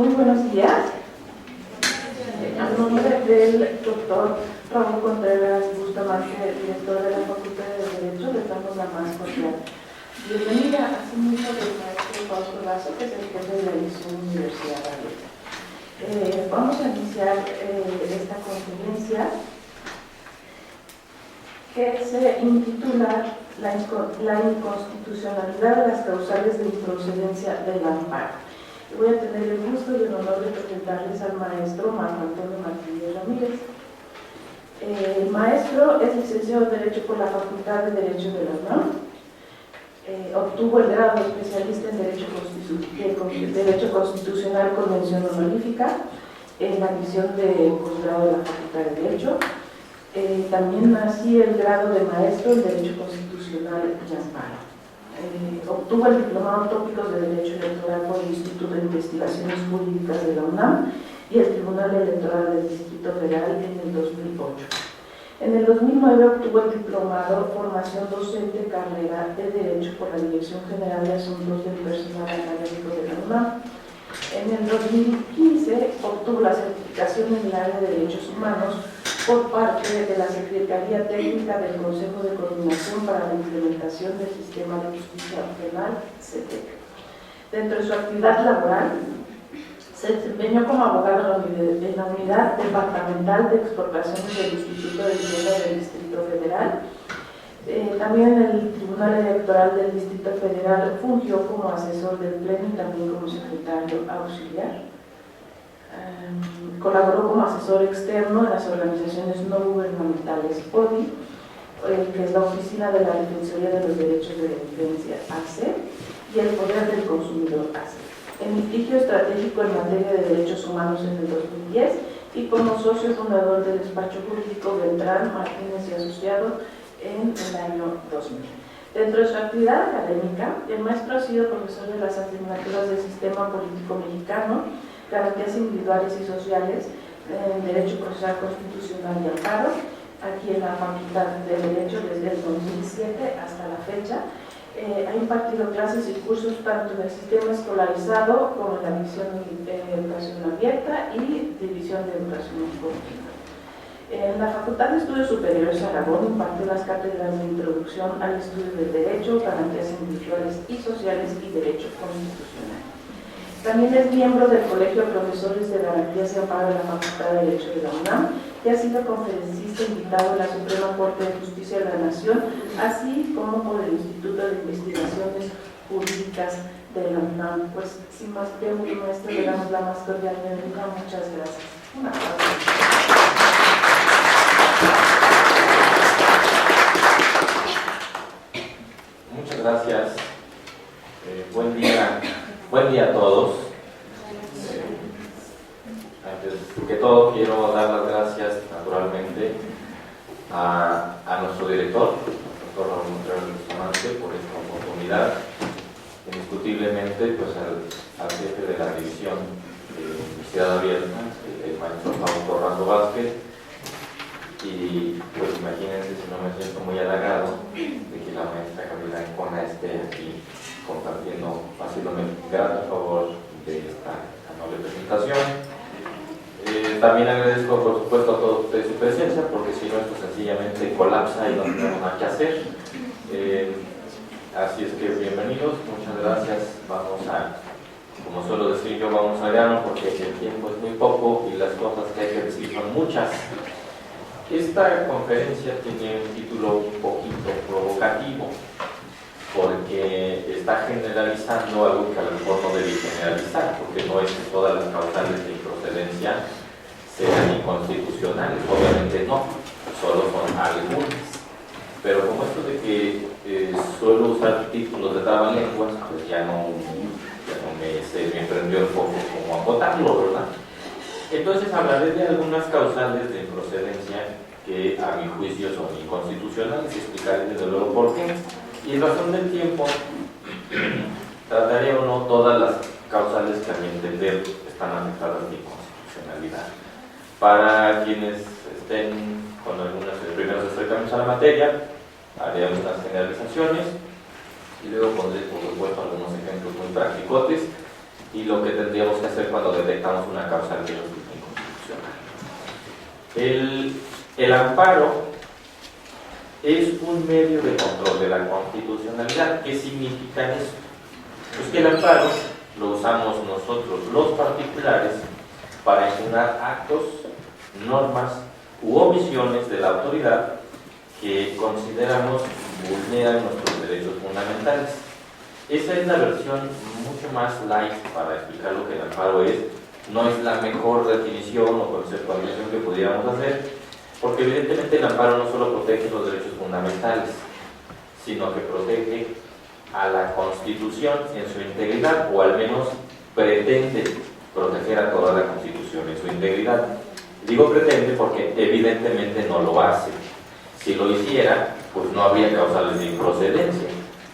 Muy buenos días. A nombre del doctor Raúl Contreras Bustamante, director de la Facultad de Derecho, les damos la más cordial bienvenida, asimismo del maestro Fausto Lazo, que es el jefe de la edición Universidad Abierta. Vamos a iniciar esta conferencia que se intitula la inconstitucionalidad de las causales de improcedencia del amparo. Voy a tener el gusto y el honor de presentarles al maestro Marco Antonio Martínez Ramírez. El maestro es licenciado en Derecho por la Facultad de Derecho de la UNAM. Obtuvo el grado de especialista en Derecho Constitucional con mención honorífica en la división de posgrado de la Facultad de Derecho. También nací el grado de maestro en Derecho Constitucional y Amparo. Obtuvo el diplomado en tópicos de Derecho Electoral por el Instituto de Investigaciones Jurídicas de la UNAM y el Tribunal Electoral del Distrito Federal en el 2008. En el 2009 obtuvo el diplomado Formación Docente Carrera de Derecho por la Dirección General de Asuntos del Personal Académico de la UNAM. En el 2015 obtuvo la certificación en el área de Derechos Humanos por parte de la Secretaría Técnica del Consejo de Coordinación para la Implementación del Sistema de Justicia Penal, CETEC. Dentro de su actividad laboral, se desempeñó como abogado en la Unidad Departamental de Expropiaciones del Instituto de Vivienda del Distrito Federal. También en el Tribunal Electoral del Distrito Federal fungió como asesor del Pleno y también como secretario auxiliar. Colaboró como asesor externo en las organizaciones no gubernamentales ODI, que es la Oficina de la Defensoría de los Derechos de Defensa, AC, y el Poder del Consumidor, AC. En litigio estratégico en materia de derechos humanos en el 2010 y como socio fundador del despacho jurídico Beltrán, Martínez y Asociado en el año 2000. Dentro de su actividad académica, el maestro ha sido profesor de las asignaturas del Sistema Político Mexicano, Garantías Individuales y Sociales, Derecho Procesal Constitucional y Amparo, aquí en la Facultad de Derecho desde el 2007 hasta la fecha. Ha impartido clases y cursos tanto en el sistema escolarizado como en la división de educación abierta y división de educación continua. En la Facultad de Estudios Superiores Aragón impartió las cátedras de Introducción al Estudio del Derecho, Garantías Individuales y Sociales y Derecho Constitucional. También es miembro del Colegio de Profesores de Garantías y Amparo de la Facultad de Derecho de la UNAM y ha sido conferencista invitado en la Suprema Corte de Justicia de la Nación, así como por el Instituto de Investigaciones Jurídicas de la UNAM. Pues sin más preámbulo, maestro, le damos la más cordial bienvenida. Muchas gracias. Un aplauso. Muchas gracias. Buen día a todos. Antes que todo quiero dar las gracias naturalmente a nuestro director, el doctor Raúl Contreras Bustamante, por esta oportunidad. Indiscutiblemente pues al jefe de la división de Universidad Abierta, el maestro Fausto Lazo Vázquez, y pues imagínense si no me siento muy halagado de que la maestra Camila Encona esté aquí compartiendo, haciéndome grato favor de esta noble presentación. También agradezco por supuesto a todos ustedes su presencia, porque si no esto sencillamente colapsa y no tenemos nada que hacer. Así es que bienvenidos, muchas gracias. Vamos a, como suelo decir yo, vamos al grano porque el tiempo es muy poco y las cosas que hay que decir son muchas. Esta conferencia tiene un título un poquito provocativo, porque está generalizando algo que a lo mejor no debe generalizar, porque no es que todas las causales de improcedencia sean inconstitucionales, obviamente no, solo son algunas. Pero como esto de que suelo usar títulos de trabalenguas, pues ya no me prendió el foco como acotarlo, ¿verdad? Entonces hablaré de algunas causales de improcedencia que a mi juicio son inconstitucionales y explicaré desde luego por qué. Y en razón del tiempo trataré o no todas las causales que a mi entender están afectadas de inconstitucionalidad. Para quienes estén con algunos primeros acercamientos a la materia, haré algunas generalizaciones y luego pondré por supuesto algunos ejemplos muy practicotes y lo que tendríamos que hacer cuando detectamos una causal que resulta inconstitucional. El amparo es un medio de control de la constitucionalidad. ¿Qué significa eso? Pues que el amparo lo usamos nosotros los particulares para impugnar actos, normas u omisiones de la autoridad que consideramos vulneran nuestros derechos fundamentales. Esa es la versión mucho más light para explicar lo que el amparo es. No es la mejor definición o conceptualización que pudiéramos hacer, porque evidentemente el amparo no solo protege los derechos fundamentales, sino que protege a la Constitución en su integridad, o al menos pretende proteger a toda la Constitución en su integridad. Digo pretende porque evidentemente no lo hace. Si lo hiciera, pues no habría causales de improcedencia.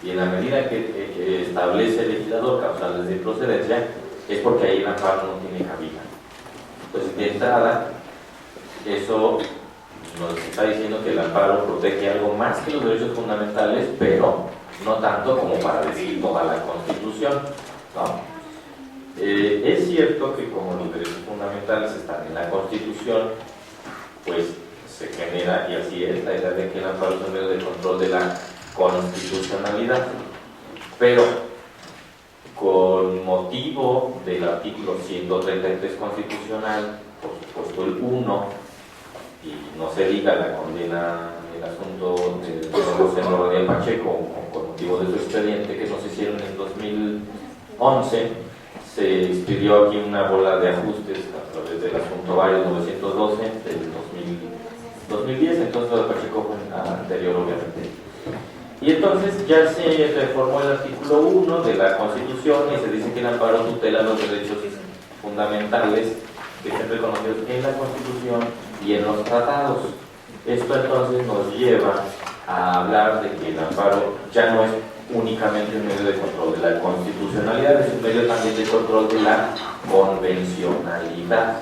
Y en la medida que establece el legislador causales de improcedencia, es porque ahí el amparo no tiene cabida. Entonces, de entrada, eso nos está diciendo que el amparo protege algo más que los derechos fundamentales, pero no tanto como para decir toda la Constitución, ¿no? Es cierto que como los derechos fundamentales están en la Constitución, pues se genera, y así es, la idea de que el amparo es un medio de control de la constitucionalidad, pero con motivo del artículo 133 constitucional, por supuesto el 1, y no se diga la condena el asunto de José Rodríguez Pacheco con motivo de su expediente que nos hicieron en 2011, se expidió aquí una bola de ajustes a través del asunto varios 912 del 2010, entonces lo de Pacheco fue anterior obviamente. Y entonces ya se reformó el artículo 1 de la Constitución y se dice que el amparo tutela los derechos fundamentales que estén reconocidos en la Constitución y en los tratados. Esto entonces nos lleva a hablar de que el amparo ya no es únicamente un medio de control de la constitucionalidad, es un medio también de control de la convencionalidad.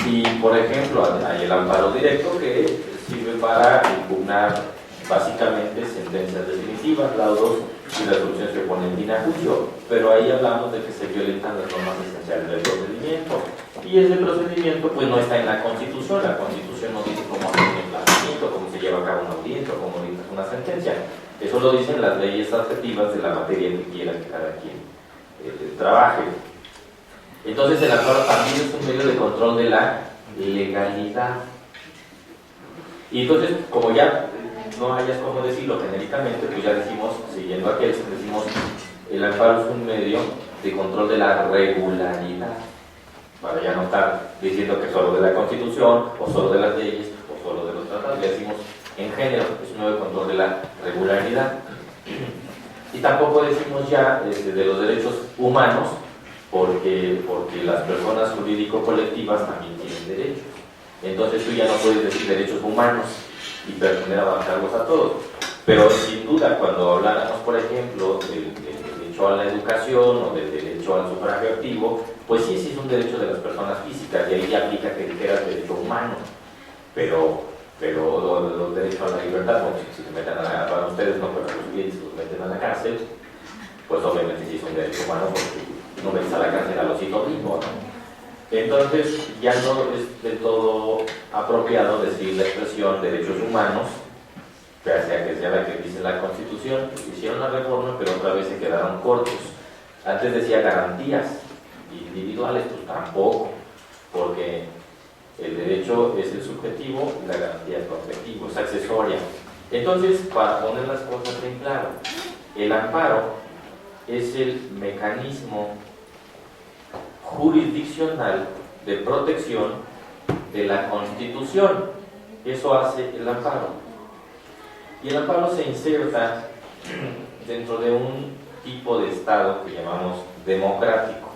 Y por ejemplo, hay el amparo directo que sirve para impugnar básicamente sentencias definitivas, laudos y resoluciones que ponen fin a juicio, pero ahí hablamos de que se violentan las normas esenciales del procedimiento, y ese procedimiento pues no está en la Constitución. La Constitución no dice cómo hacer un emplazamiento, cómo se lleva a cabo una audiencia, cómo dicta una sentencia. Eso lo dicen las leyes adjetivas de la materia que quiera que cada quien trabaje. Entonces el amparo también es un medio de control de la legalidad. Y entonces, como ya no hayas cómo decirlo genéricamente, pues ya decimos, siguiendo aquel, decimos el amparo es un medio de control de la regularidad, para ya no estar diciendo que solo de la Constitución, o solo de las leyes, o solo de los tratados. Ya decimos en género, es un medio de control de la regularidad. Y tampoco decimos ya de los derechos humanos, porque las personas jurídico-colectivas también tienen derechos. Entonces tú ya no puedes decir derechos humanos y pretender abarcarlos a todos. Pero sin duda, cuando habláramos, por ejemplo, del derecho a la educación o del derecho al sufragio activo, pues sí es un derecho de las personas físicas, y ahí ya aplica que dijeras derecho humano. Pero los derechos a la libertad, bueno, si se meten para ustedes, no, pero los clientes los meten a la cárcel, pues obviamente sí es un derecho humano, porque no metes a la cárcel a los hijos mismos, ¿no? Entonces ya no es del todo apropiado decir la expresión derechos humanos, sea que sea la que dice la Constitución. Hicieron la reforma, pero otra vez se quedaron cortos. Antes decía garantías individuales, pues tampoco, porque el derecho es el subjetivo y la garantía es el objetivo, es accesoria. Entonces, para poner las cosas en claro, el amparo es el mecanismo jurisdiccional de protección de la Constitución. Eso hace el amparo. Y el amparo se inserta dentro de un tipo de Estado que llamamos democrático,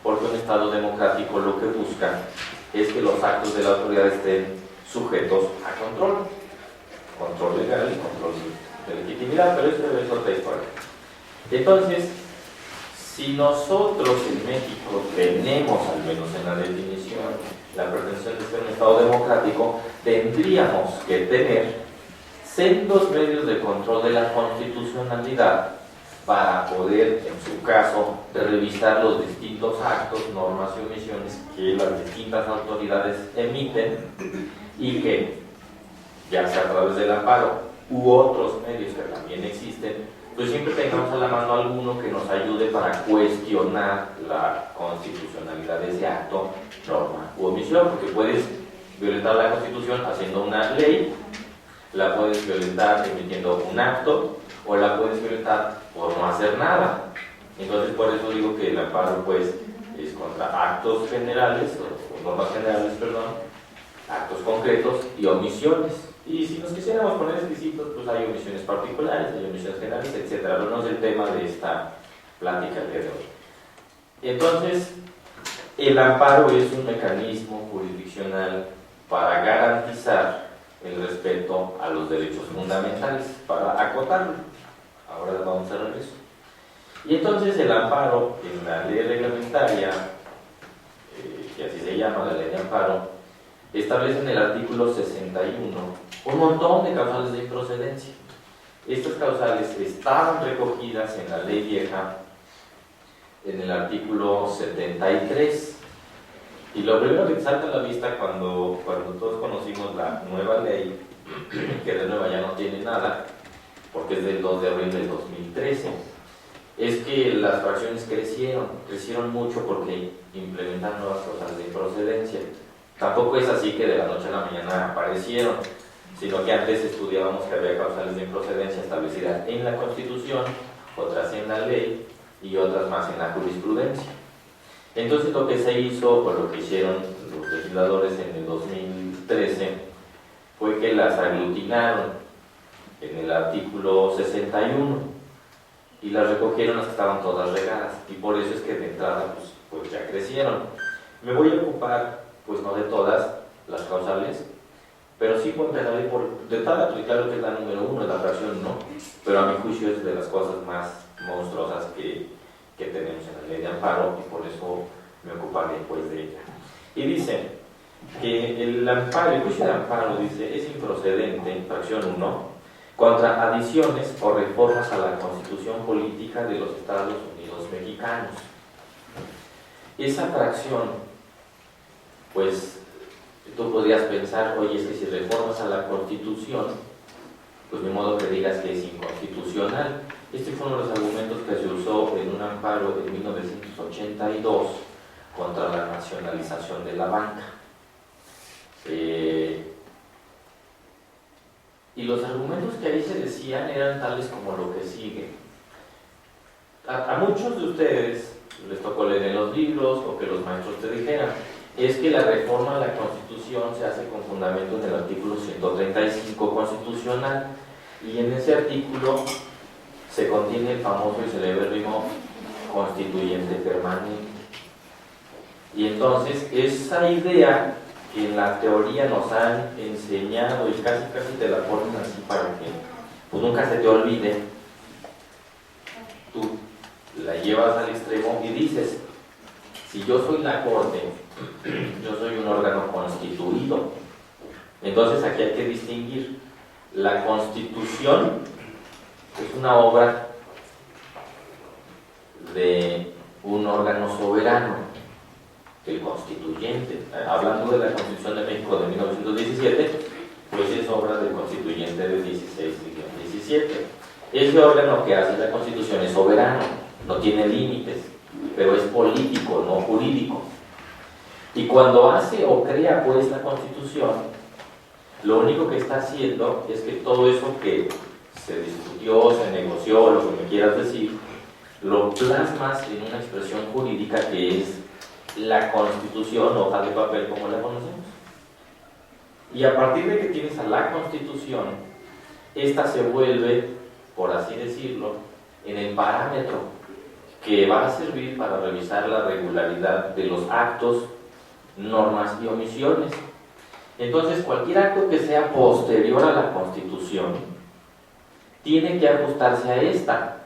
porque un Estado democrático lo que busca es que los actos de la autoridad estén sujetos a control legal y control de legitimidad, pero eso es otra historia. Entonces, si nosotros en México tenemos, al menos en la definición, la pretensión de ser un Estado democrático, tendríamos que tener sendos medios de control de la constitucionalidad para poder, en su caso, revisar los distintos actos, normas y omisiones que las distintas autoridades emiten y que, ya sea a través del amparo u otros medios que también existen, pues siempre tengamos a la mano alguno que nos ayude para cuestionar la constitucionalidad de ese acto, norma u omisión, porque puedes violentar la Constitución haciendo una ley, la puedes violentar emitiendo un acto, o la puedes violentar por no hacer nada. Entonces, por eso digo que el amparo pues es contra actos generales, o normas generales, perdón, actos concretos y omisiones. Y si nos quisiéramos poner exquisitos, pues hay omisiones particulares, hay omisiones generales, etc. Pero no es el tema de esta plática el día de hoy. Entonces, el amparo es un mecanismo jurisdiccional para garantizar el respeto a los derechos fundamentales, para acotarlo. Ahora vamos a ver eso. Y entonces el amparo en la ley reglamentaria, que así se llama, la ley de amparo, establece en el artículo 61 un montón de causales de improcedencia. Estas causales estaban recogidas en la ley vieja en el artículo 73. Y lo primero que te salta a la vista cuando todos conocimos la nueva ley, que de nueva ya no tiene nada, porque es del 2 de abril del 2013, es que las fracciones crecieron mucho porque implementan nuevas causales de improcedencia. Tampoco es así que de la noche a la mañana aparecieron, sino que antes estudiábamos que había causales de improcedencia establecidas en la Constitución, otras en la ley y otras más en la jurisprudencia. Entonces lo que se hizo, o lo que hicieron los legisladores en el 2013, fue que las aglutinaron en el artículo 61 y las recogieron las que estaban todas regadas, y por eso es que de entrada pues ya crecieron. Me voy a ocupar, pues no de todas las causales, pero sí puedo empezar de tal, pues claro que es la número 1, la fracción no, pero a mi juicio es de las cosas más monstruosas que tenemos en la ley de amparo, y por eso me ocuparé pues de ella. Y dice que el juicio de amparo, dice, es improcedente, fracción 1, contra adiciones o reformas a la Constitución Política de los Estados Unidos Mexicanos. Esa fracción, pues tú podrías pensar, oye, es que si reformas a la Constitución, pues de modo que digas que es inconstitucional. Este fue uno de los argumentos que se usó en un amparo de 1982 contra la nacionalización de la banca. Y los argumentos que ahí se decían eran tales como lo que sigue. A muchos de ustedes les tocó leer en los libros, o que los maestros te dijeran, es que la reforma a la Constitución se hace con fundamento en el artículo 135 constitucional, y en ese artículo se contiene el famoso y celebérrimo constituyente permanente. Y entonces esa idea que en la teoría nos han enseñado, y casi te la ponen así para que pues nunca se te olvide, tú la llevas al extremo y dices, si yo soy la Corte, yo soy un órgano constituido. Entonces aquí hay que distinguir. La Constitución es una obra de un órgano soberano, el constituyente. Hablando de la Constitución de México de 1917, pues es obra del constituyente de 16-17. Ese órgano que hace la Constitución es soberano, no tiene límites, pero es político, no jurídico. Y cuando hace o crea pues la Constitución, lo único que está haciendo es que todo eso que se discutió, se negoció, lo que me quieras decir, lo plasmas en una expresión jurídica que es la Constitución, hoja de papel como la conocemos. Y a partir de que tienes a la Constitución, esta se vuelve, por así decirlo, en el parámetro que va a servir para revisar la regularidad de los actos, normas y omisiones. Entonces, cualquier acto que sea posterior a la Constitución tiene que ajustarse a esta.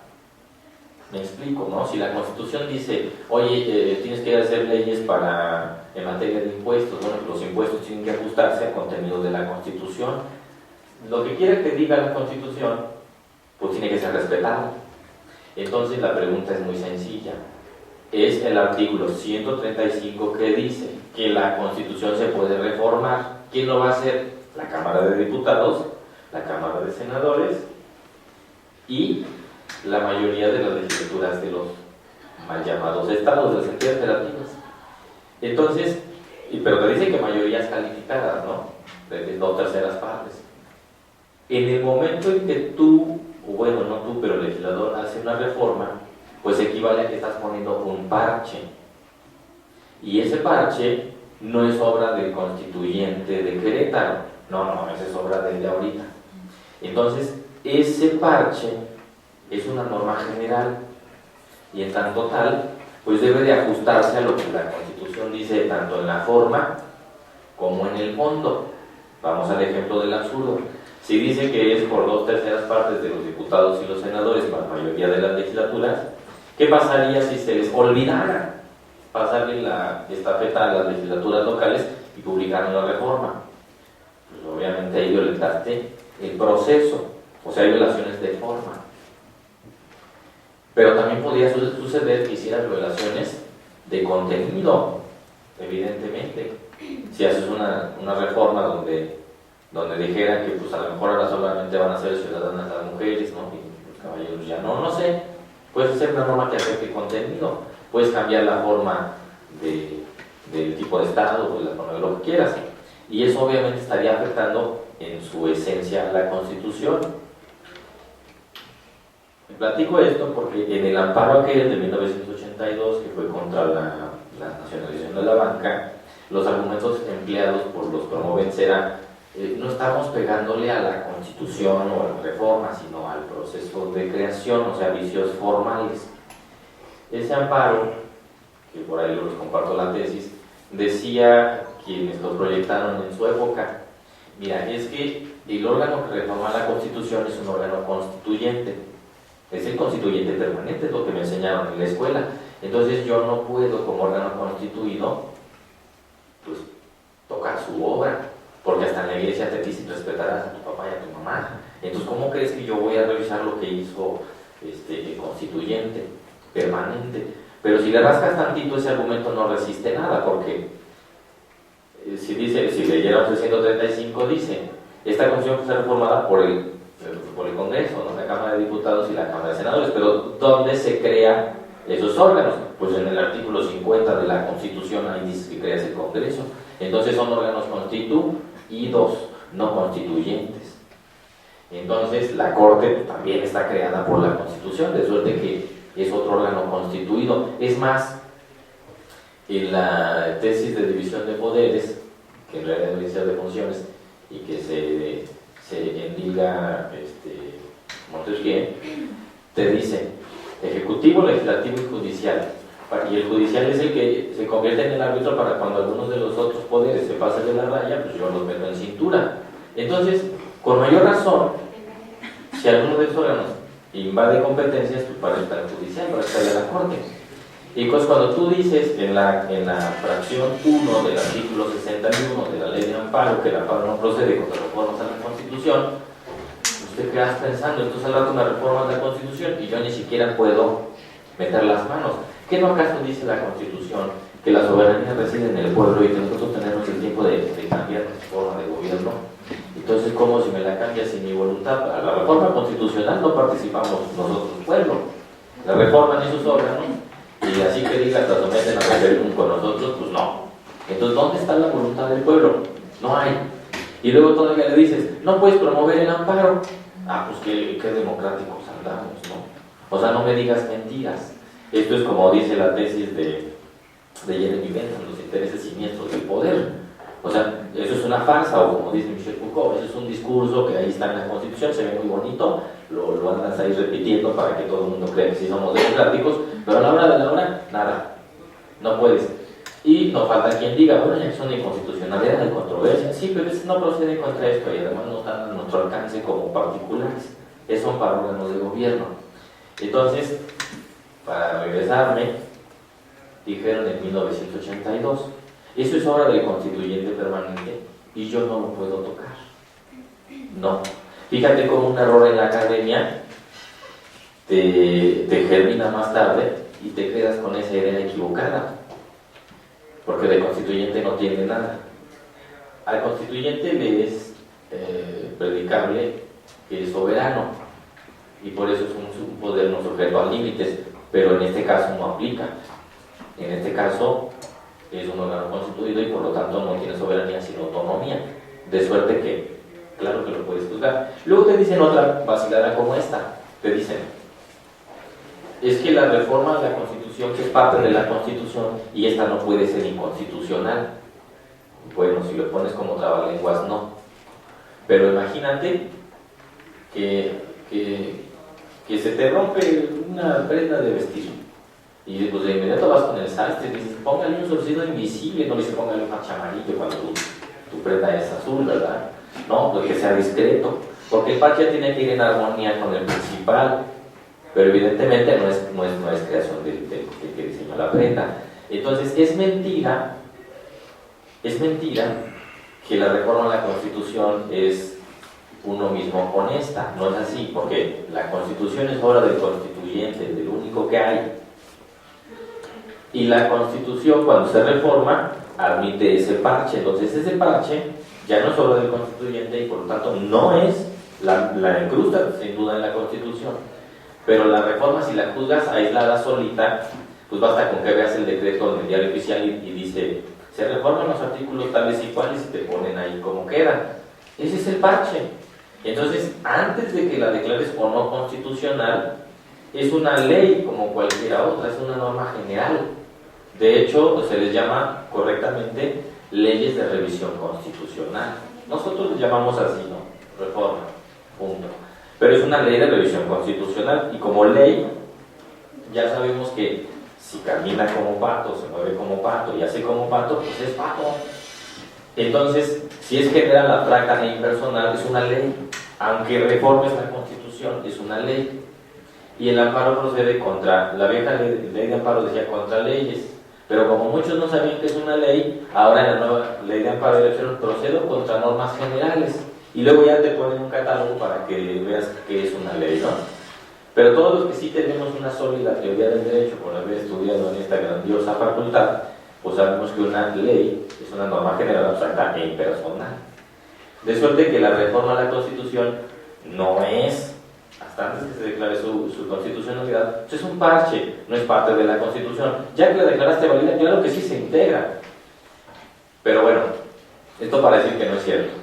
Me explico, ¿no? Si la Constitución dice, oye, tienes que hacer leyes en materia de impuestos, bueno, los impuestos tienen que ajustarse al contenido de la Constitución. Lo que quiera que diga la Constitución, pues tiene que ser respetado. Entonces la pregunta es muy sencilla. Es el artículo 135 que dice que la Constitución se puede reformar. ¿Quién lo va a hacer? La Cámara de Diputados, la Cámara de Senadores y la mayoría de las legislaturas de los mal llamados estados, de las entidades federativas. Entonces, pero te dice que mayorías calificadas, ¿no? De 2/3 partes. En el momento en que tú, o bueno, no tú, pero el legislador hace una reforma, pues equivale a que estás poniendo un parche. Y ese parche no es obra del constituyente de Querétaro, no, esa es obra de ahorita. Entonces, ese parche es una norma general y en tanto tal, pues debe de ajustarse a lo que la Constitución dice tanto en la forma como en el fondo. Vamos al ejemplo del absurdo. Si dice que es por 2/3 partes de los diputados y los senadores, para la mayoría de las legislaturas, ¿qué pasaría si se les olvidara pasarle la estafeta a las legislaturas locales y publicaran la reforma? Pues obviamente ahí violentaste el proceso, o sea, hay violaciones de forma. Pero también podría suceder que hicieras violaciones de contenido, evidentemente. Si haces una reforma donde dijera que pues a lo mejor ahora solamente van a ser ciudadanas las mujeres, ¿no? Y los caballeros ya no sé. Puedes hacer una norma que afecte contenido, puedes cambiar la forma del tipo de Estado, pues la forma de lo que quieras. Y eso obviamente estaría afectando en su esencia la Constitución. Platico esto porque en el amparo aquel de 1982, que fue contra la nacionalización de la banca, los argumentos empleados por los promoventes era no estamos pegándole a la Constitución o a la reforma, sino al proceso de creación, o sea, vicios formales. Ese amparo, que por ahí les comparto la tesis, decía quienes lo proyectaron en su época, mira, es que el órgano que reforma la Constitución es un órgano constituyente, es el constituyente permanente, es lo que me enseñaron en la escuela. Entonces yo no puedo, como órgano constituido, pues tocar su obra, porque hasta en la iglesia te dicen respetarás a tu papá y a tu mamá. Entonces, ¿cómo crees que yo voy a revisar lo que hizo el constituyente permanente? Pero si le rascas tantito, ese argumento no resiste nada, porque si leyéramos el 135, dice, esta Constitución fue reformada por el Congreso, ¿no? La Cámara de Diputados y la Cámara de Senadores, pero ¿dónde se crean esos órganos? Pues en el artículo 50 de la Constitución, ahí dice que creas el Congreso. Entonces son órganos constituidos, no constituyentes. Entonces la Corte también está creada por la Constitución, de suerte que es otro órgano constituido. Es más, en la tesis de división de poderes, que en realidad es división de funciones y que se endilga Montesquieu, te dice ejecutivo, legislativo y judicial. Y el judicial es el que se convierte en el árbitro para cuando algunos de los otros poderes se pasen de la raya, pues yo los meto en cintura. Entonces, con mayor razón, si alguno de esos órganos invade competencias, pues para estar el judicial, para estar en la Corte. Y pues cuando tú dices en la fracción 1 del artículo 61 de la ley de amparo, que el amparo no procede contra reformas a la Constitución, pues te quedas pensando, entonces al rato me reformas la Constitución y yo ni siquiera puedo meter las manos. ¿Qué no acaso dice la Constitución que la soberanía reside en el pueblo y que nosotros tenemos el tiempo de cambiar nuestra forma de gobierno? Entonces, ¿cómo si me la cambias sin mi voluntad? A la reforma constitucional no participamos nosotros, pueblo. La reforman esos órganos y así que digas, la someten a referéndum con nosotros, pues no. Entonces, ¿dónde está la voluntad del pueblo? No hay. Y luego todavía le dices, no puedes promover el amparo. Ah, pues qué democráticos andamos, ¿no? O sea, no me digas mentiras. Esto es como dice la tesis de Jeremy Bentham, los intereses siniestros del poder. O sea, eso es una farsa, o como dice Michel Foucault, eso es un discurso que ahí está en la Constitución, se ve muy bonito, lo andas ahí repitiendo para que todo el mundo crea que sí somos democráticos, pero a la hora de la hora, nada, no puedes. Y no falta quien diga, bueno, ya son de inconstitucionalidad, de controversia, sí, pero no procede contra esto y además no están a nuestro alcance como particulares, son para órganos de gobierno. Entonces, para regresarme, dijeron en 1982, eso es obra del constituyente permanente y yo no lo puedo tocar. No. Fíjate como un error en la academia te germina más tarde y te quedas con esa idea equivocada, porque de constituyente no tiene nada. Al constituyente le es predicable que es soberano, y por eso es un poder no sujeto a límites, pero en este caso no aplica. En este caso es un órgano constituido y por lo tanto no tiene soberanía sino autonomía, de suerte que, claro que lo puedes juzgar. Luego te dicen otra vacilada como esta, te dicen, es que la reforma de la Constitución, que es parte de la Constitución, y esta no puede ser inconstitucional. Bueno, si lo pones como trabalenguas, no. Pero imagínate que se te rompe una prenda de vestir. Y pues de inmediato vas con el sastre y dices, póngale un surcido invisible, no le dice póngale un parche amarillo cuando tu prenda es azul, ¿verdad? No, pues que sea discreto. Porque el parche tiene que ir en armonía con el principal. Pero evidentemente no es creación del que diseñó la prenda. Entonces es mentira que la reforma a la Constitución es uno mismo con esta. No es así, porque la Constitución es obra del constituyente, del único que hay. Y la Constitución, cuando se reforma, admite ese parche. Entonces ese parche ya no es obra del constituyente y por lo tanto no es la incrusta sin duda en la Constitución. Pero la reforma, si la juzgas aislada, solita, pues basta con que veas el decreto en el diario oficial y dice, se reforman los artículos tales y cuales y te ponen ahí como quedan. Ese es el parche. Entonces, antes de que la declares o no constitucional, es una ley como cualquiera otra, es una norma general. De hecho, pues, se les llama correctamente leyes de revisión constitucional. Nosotros les llamamos así, ¿no? Reforma, punto. Pero es una ley de revisión constitucional y como ley ya sabemos que si camina como pato, se mueve como pato y hace como pato, pues es pato. Entonces, si es general, abstracta e impersonal, es una ley. Aunque reformes la Constitución, es una ley. Y el amparo procede contra, la vieja ley de amparo decía contra leyes, pero como muchos no sabían que es una ley, ahora en la nueva ley de amparo de elección procedo contra normas generales. Y luego ya te ponen un catálogo para que veas que es una ley, ¿no? Pero todos los que sí tenemos una sólida teoría del derecho por haber estudiado en esta grandiosa facultad, pues sabemos que una ley es una norma general, abstracta e impersonal. De suerte que la reforma a la Constitución no es, hasta antes que se declare su constitucionalidad, pues es un parche, no es parte de la Constitución. Ya que la declaraste válida, claro que sí se integra. Pero bueno, esto para decir que no es cierto.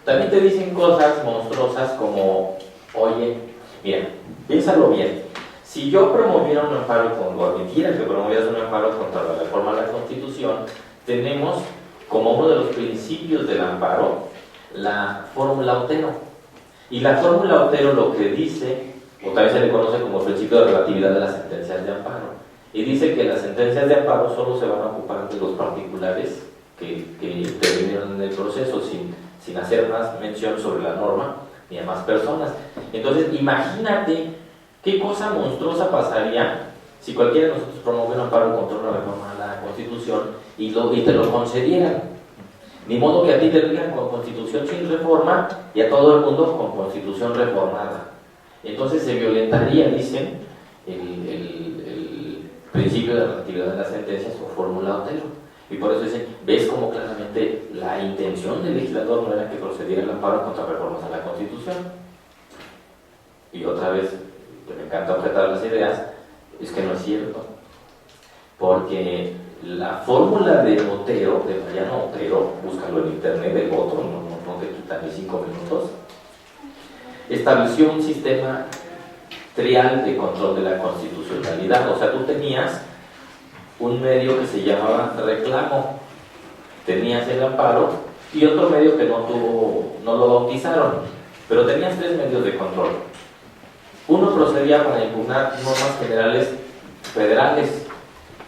También te dicen cosas monstruosas como, oye, mira, piénsalo bien. Si yo promoviera un amparo, o admitiera que promovieras un amparo contra la reforma a la Constitución, tenemos como uno de los principios del amparo la fórmula Otero. Y la fórmula Otero lo que dice, o también se le conoce como principio de relatividad de las sentencias de amparo, y dice que las sentencias de amparo solo se van a ocupar de los particulares que intervinieron en el proceso sin hacer más mención sobre la norma ni a más personas. Entonces, imagínate qué cosa monstruosa pasaría si cualquiera de nosotros promueve un amparo contra una reforma a la Constitución y te lo concedieran. Ni modo que a ti te digan con Constitución sin reforma y a todo el mundo con Constitución reformada. Entonces se violentaría, dicen, el principio de relatividad de las sentencias o fórmula Otero. Y por eso dicen, ves como claramente la intención del legislador no era que procediera el amparo contra reformas a la Constitución. Y otra vez, que me encanta objetar las ideas, es que no es cierto. Porque la fórmula de Otero, de Mariano Otero, búscalo en internet, el otro, no te quita ni 5 minutos, estableció un sistema trial de control de la constitucionalidad. O sea, tú tenías un medio que se llamaba reclamo, tenías el amparo y otro medio que no lo bautizaron, pero tenías 3 medios de control. Uno procedía para impugnar normas generales federales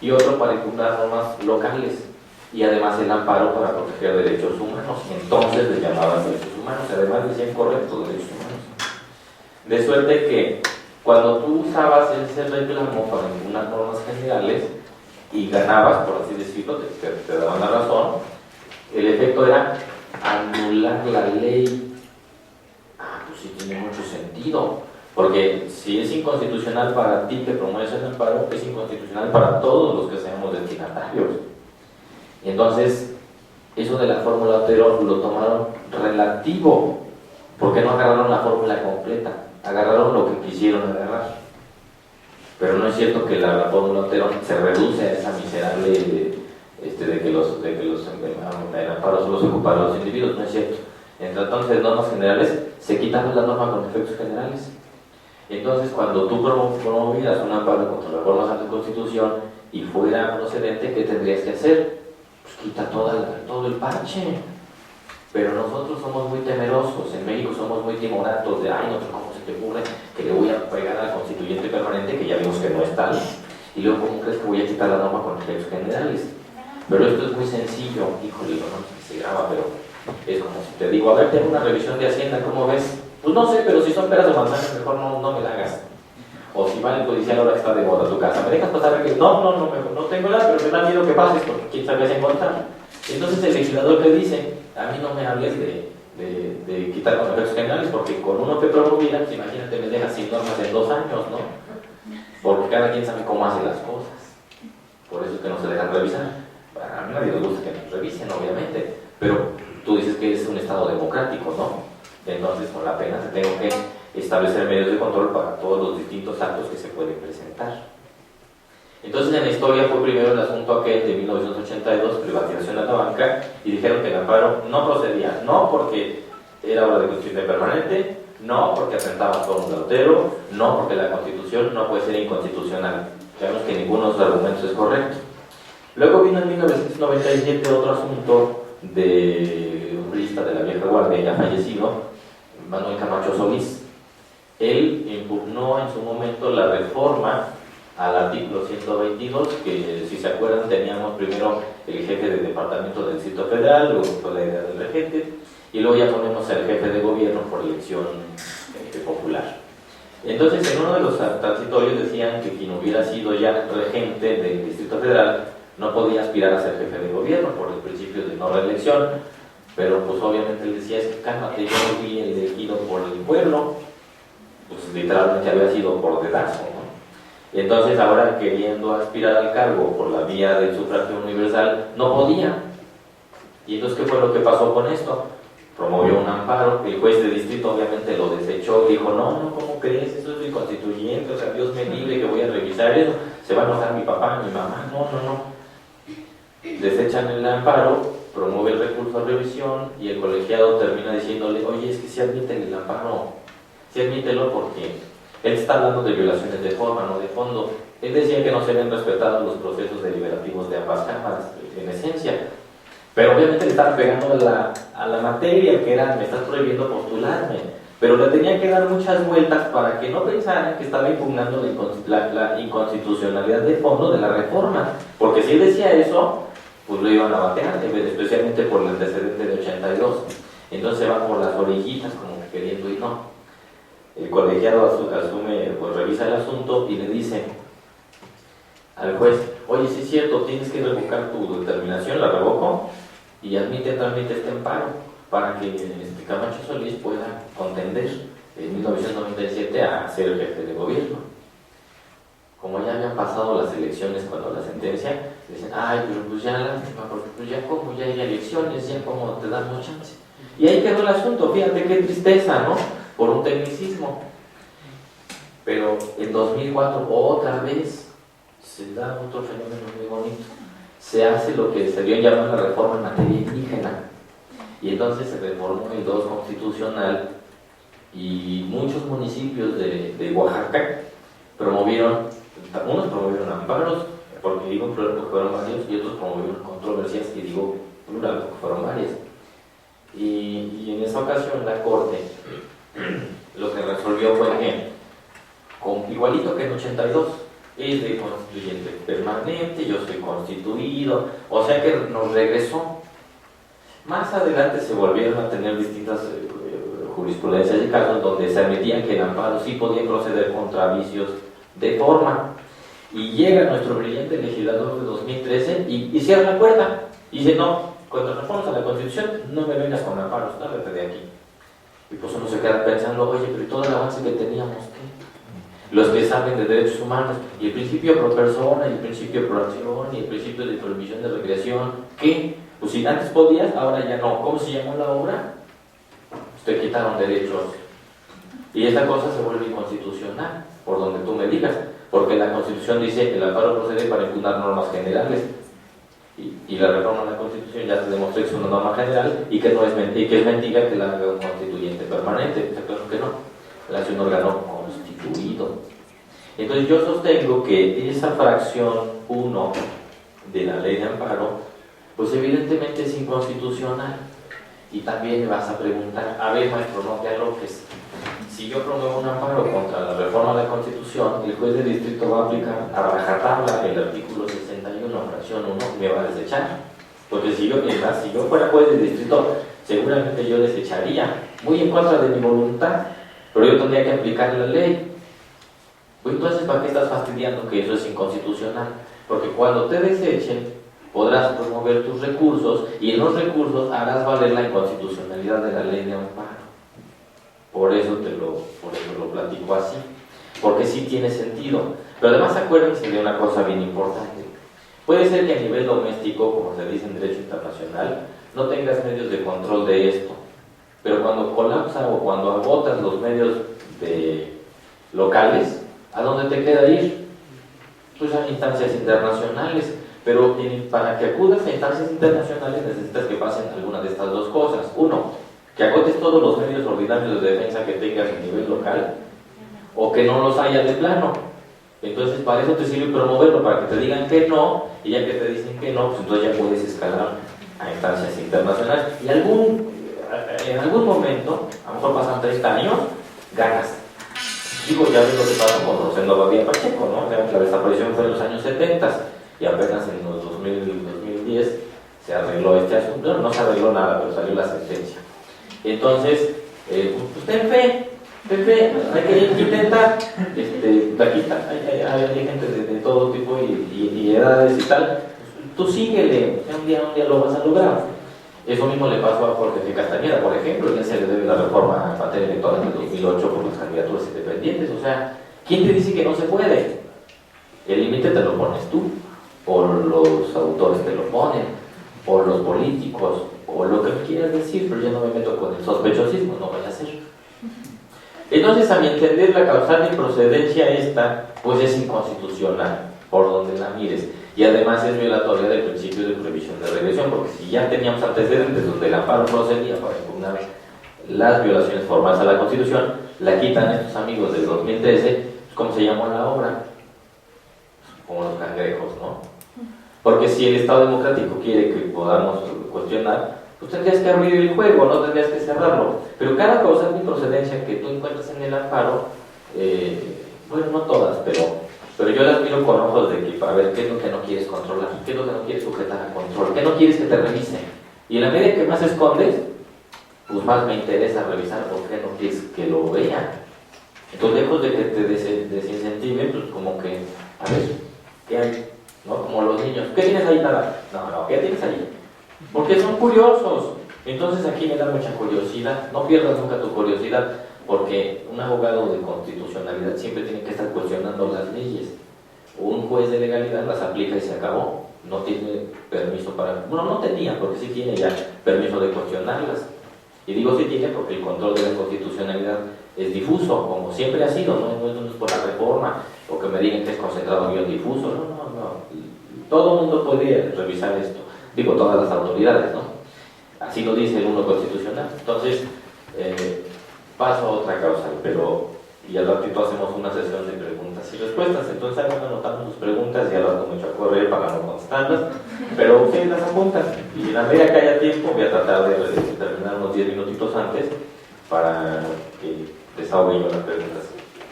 y otro para impugnar normas locales, y además el amparo para proteger derechos humanos. Entonces les llamaban derechos humanos, además decían correctos derechos humanos. De suerte que cuando tú usabas ese reclamo para impugnar normas generales y ganabas, por así decirlo, te daban la razón, el efecto era anular la ley. Ah, pues sí tiene mucho sentido. Porque si es inconstitucional para ti que promueves el amparo, es inconstitucional para todos los que seamos destinatarios. Entonces, eso de la fórmula Otero lo tomaron relativo, porque no agarraron la fórmula completa, agarraron lo que quisieron agarrar. Pero no es cierto que la fórmula Otero se reduce a esa miserable de que los amparos solo se ocuparon los individuos, no es cierto. Entonces, normas generales, se quitaron la norma con efectos generales. Entonces, cuando tú promovieras un amparo contra reformas a la Constitución y fuera procedente, ¿qué tendrías que hacer? Pues quita todo el parche. Pero nosotros somos muy temerosos, en México somos muy timoratos de, ay, no, ¿cómo se te ocurre que le voy a pegar al constituyente permanente, que ya vimos que no es tal? Y luego, ¿cómo crees que voy a quitar la norma con efectos generales? Pero esto es muy sencillo, híjole, no sé si se graba, pero es como si te digo, a ver, tengo una revisión de Hacienda, ¿cómo ves? Pues no sé, pero si son peras o manzanas, mejor no me la hagas. O si va el policial ahora que está de moda a tu casa, ¿me dejas pasar que no tengo nada, pero me da miedo que pases porque quién sabe si encontrar? Entonces el legislador le dice, a mí no me hables de quitar con efectos generales, porque con uno que promoviera, pues imagínate, me dejas sin normas en 2 años, ¿no? Porque cada quien sabe cómo hace las cosas. Por eso es que no se dejan revisar. A mí nadie nos gusta que nos revisen, obviamente, pero tú dices que es un estado democrático, ¿no? Entonces, con la pena tengo que establecer medios de control para todos los distintos actos que se pueden presentar. Entonces, en la historia fue primero el asunto aquel de 1982, privatización de la banca, y dijeron que el amparo no procedía, no porque era obra de constitución permanente, no porque atentaba por un Otero, no porque la Constitución no puede ser inconstitucional. Sabemos que ninguno de los argumentos es correcto. Luego vino en 1997 otro asunto de un jurista de la vieja guardia, ya fallecido, Manuel Camacho Solís. Él impugnó en su momento la reforma al artículo 122, que si se acuerdan teníamos primero el jefe de departamento del Distrito Federal, luego fue la idea del regente, y luego ya ponemos al jefe de gobierno por elección popular. Entonces, en uno de los transitorios decían que quien hubiera sido ya regente del Distrito Federal no podía aspirar a ser jefe de gobierno por el principio de no reelección, pero pues obviamente él decía, es que cálmate, yo fui elegido por el pueblo, pues literalmente había sido por dedazo, ¿no? Y entonces ahora queriendo aspirar al cargo por la vía del sufragio universal, no podía. Y entonces, ¿qué fue lo que pasó con esto? Promovió un amparo, el juez de distrito obviamente lo desechó, dijo, no, ¿cómo crees? Eso es inconstituyente, o sea, Dios me libre que voy a revisar eso, se va a enojar mi papá, mi mamá, no. Desechan el amparo, promueve el recurso a revisión y el colegiado termina diciéndole, oye, es que si admiten el amparo, si admítelo porque él está hablando de violaciones de forma, no de fondo. Él decía que no se habían respetado los procesos deliberativos de ambas cámaras, en esencia. Pero obviamente le estaban pegando a la materia, que era, me estás prohibiendo postularme. Pero le tenían que dar muchas vueltas para que no pensaran que estaba impugnando la inconstitucionalidad de fondo de la reforma. Porque si él decía eso, pues lo iban a batear, especialmente por el antecedente de 82. Entonces van por las orillitas, como que queriendo ir, no. El colegiado asume, pues revisa el asunto y le dice al juez, oye, sí es cierto, tienes que revocar tu determinación, la revoco, y admite este amparo para que Camacho Solís pueda contender en 1997 a ser el jefe de gobierno. Como ya habían pasado las elecciones cuando la sentencia, dicen, ay, pero pues ya lástima, porque pues ya como ya hay elecciones, ya como te damos chance. Y ahí quedó el asunto, fíjate qué tristeza, ¿no? Por un tecnicismo. Pero en 2004, otra vez, se da otro fenómeno muy bonito. Se hace lo que se dio en llamar la reforma en materia indígena. Y entonces se reformó el 2 constitucional y muchos municipios de Oaxaca promovieron, unos promovieron amparos, porque digo plural porque fueron varios, y otros promovieron controversias, y digo plural porque fueron varias. Y en esa ocasión la Corte lo que resolvió fue que, igualito que en 82, es de constituyente permanente, yo soy constituido, o sea que nos regresó. Más adelante se volvieron a tener distintas jurisprudencias y casos donde se admitían que el amparo sí podía proceder contra vicios de forma. Y llega nuestro brillante legislador de 2013 y cierra la puerta. Y dice, no, cuando reformas a la Constitución, no me vengas con amparos, lárgate de aquí. Y pues uno se queda pensando, oye, pero ¿y todo el avance que teníamos qué? Los que saben de derechos humanos, y el principio pro persona, y el principio pro acción, y el principio de prohibición de recreación, ¿qué? Pues si antes podías, ahora ya no. ¿Cómo se llamó la obra? Pues te quitaron derechos. Y esta cosa se vuelve inconstitucional, por donde tú me digas, porque la Constitución dice que el amparo procede para impugnar normas generales. Y la reforma de la Constitución ya se demostró que es una norma general y que, no es, y que es mentira que la haga un constituyente permanente. Está claro que no. La hace un órgano constituido. Entonces yo sostengo que esa fracción 1 de la ley de amparo, pues evidentemente es inconstitucional. Y también me vas a preguntar, a ver maestro, no te aloques. Si yo promuevo un amparo contra la reforma de la Constitución, el juez de distrito va a aplicar a rajatabla el artículo 61, fracción 1, me va a desechar. Porque si yo fuera juez de distrito, seguramente yo desecharía, muy en contra de mi voluntad, pero yo tendría que aplicar la ley. Pues entonces, ¿para qué estás fastidiando que eso es inconstitucional? Porque cuando te desechen, podrás promover tus recursos y en los recursos harás valer la inconstitucionalidad de la ley de amparo. Por eso lo platico así, porque sí tiene sentido. Pero además acuérdense de una cosa bien importante. Puede ser que a nivel doméstico, como se dice en derecho internacional, no tengas medios de control de esto, pero cuando colapsa o cuando agotas los medios locales, ¿a dónde te queda ir? Pues a instancias internacionales. Pero para que acudas a instancias internacionales necesitas que pasen alguna de estas dos cosas. Uno, que agotes todos los medios ordinarios de defensa que tengas a nivel local, o que no los haya de plano. Entonces para eso te sirve promoverlo, para que te digan que no, y ya que te dicen que no, pues entonces ya puedes escalar a instancias internacionales. Y en algún momento, a lo mejor pasan 30 años, ganas. Digo, ya ves lo que pasó con Rosendo Badía Pacheco, ¿no? La desaparición fue en los años 70 y apenas en los 2010 se arregló este asunto. No se arregló nada, pero salió la sentencia. Entonces, pues ten fe, hay que intentar. Aquí está, hay gente de todo tipo y edades y tal. Tú síguele, un día lo vas a lograr. Eso mismo le pasó a Jorge G. Castañeda, por ejemplo, ya se le debe la reforma en materia electoral del 2008 por las candidaturas independientes. O sea, ¿quién te dice que no se puede? El límite te lo pones tú, o los autores te lo ponen, o los políticos, o lo que quieras decir, pero yo no me meto con el sospechosismo, no vaya a ser. Entonces, a mi entender, la causal de improcedencia esta, pues es inconstitucional, por donde la mires. Y además es violatoria del principio de prohibición de regresión, porque si ya teníamos antecedentes donde el amparo procedía para impugnar las violaciones formales a la Constitución, la quitan estos amigos del 2013, ¿cómo se llamó la obra? Como los cangrejos, ¿no? Porque si el Estado democrático quiere que podamos cuestionar, pues tendrías que abrir el juego, no tendrías que cerrarlo. Pero cada causal de improcedencia que tú encuentras en el amparo, bueno, no todas, pero yo las miro con ojos de que para ver qué es lo que no quieres controlar, qué es lo que no quieres sujetar a control, qué no quieres que te revisen. Y en la medida que más escondes, pues más me interesa revisar por qué no quieres que lo vean. Entonces, lejos de que te desincentive, pues como que, a ver, ¿qué hay? ¿No? Como los niños, ¿qué tienes ahí? Nada. No, ¿qué tienes ahí? Porque son curiosos. Entonces aquí me da mucha curiosidad. No pierdas nunca tu curiosidad, porque un abogado de constitucionalidad siempre tiene que estar cuestionando las leyes. Un juez de legalidad las aplica y se acabó. No tiene permiso para... Bueno, no tenía, porque sí tiene ya permiso de cuestionarlas. Y digo sí tiene porque el control de la constitucionalidad es difuso, como siempre ha sido, no es por la reforma, o que me digan que es concentrado bien difuso. No. Todo el mundo puede revisar esto. Digo, todas las autoridades, ¿no? Así lo dice el 1 constitucional. Entonces, paso a otra causa, pero y al ratito hacemos una sesión de preguntas y respuestas. Entonces, ahí van anotando sus preguntas y al rato me echo a correr para no contestarlas, pero ustedes las apuntan. Y en la medida que haya tiempo, voy a tratar de terminar unos 10 minutitos antes para que desahogue yo las preguntas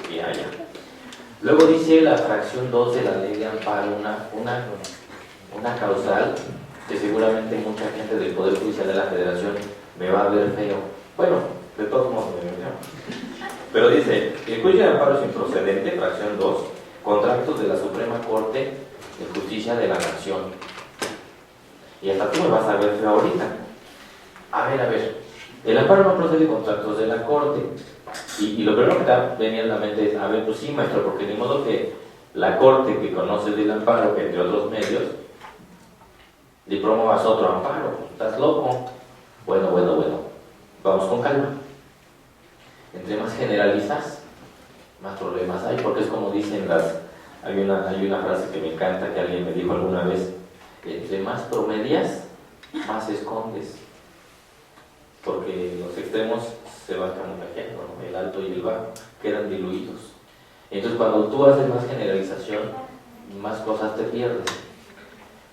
que haya. Luego dice la fracción 2 de la ley de amparo, una causal que seguramente mucha gente del Poder Judicial de la Federación me va a ver feo. Bueno, de todos modos me veo feo. Pero dice, el juicio de amparo es improcedente, fracción 2, contra actos de la Suprema Corte de Justicia de la Nación. Y hasta tú me vas a ver feo ahorita. A ver, El amparo no procede contra actos de la Corte. Y lo primero que te venía a la mente es, a ver, pues sí, maestro, porque de modo que la Corte que conoce del amparo, que entre otros medios, le promuevas otro amparo. ¿Estás loco? Bueno. Vamos con calma. Entre más generalizas, más problemas hay, porque es como dicen hay una frase que me encanta, que alguien me dijo alguna vez: entre más promedias, más escondes, porque los extremos se van camuflajeando, ¿no? El alto y el bajo quedan diluidos. Entonces, cuando tú haces más generalización, más cosas te pierdes.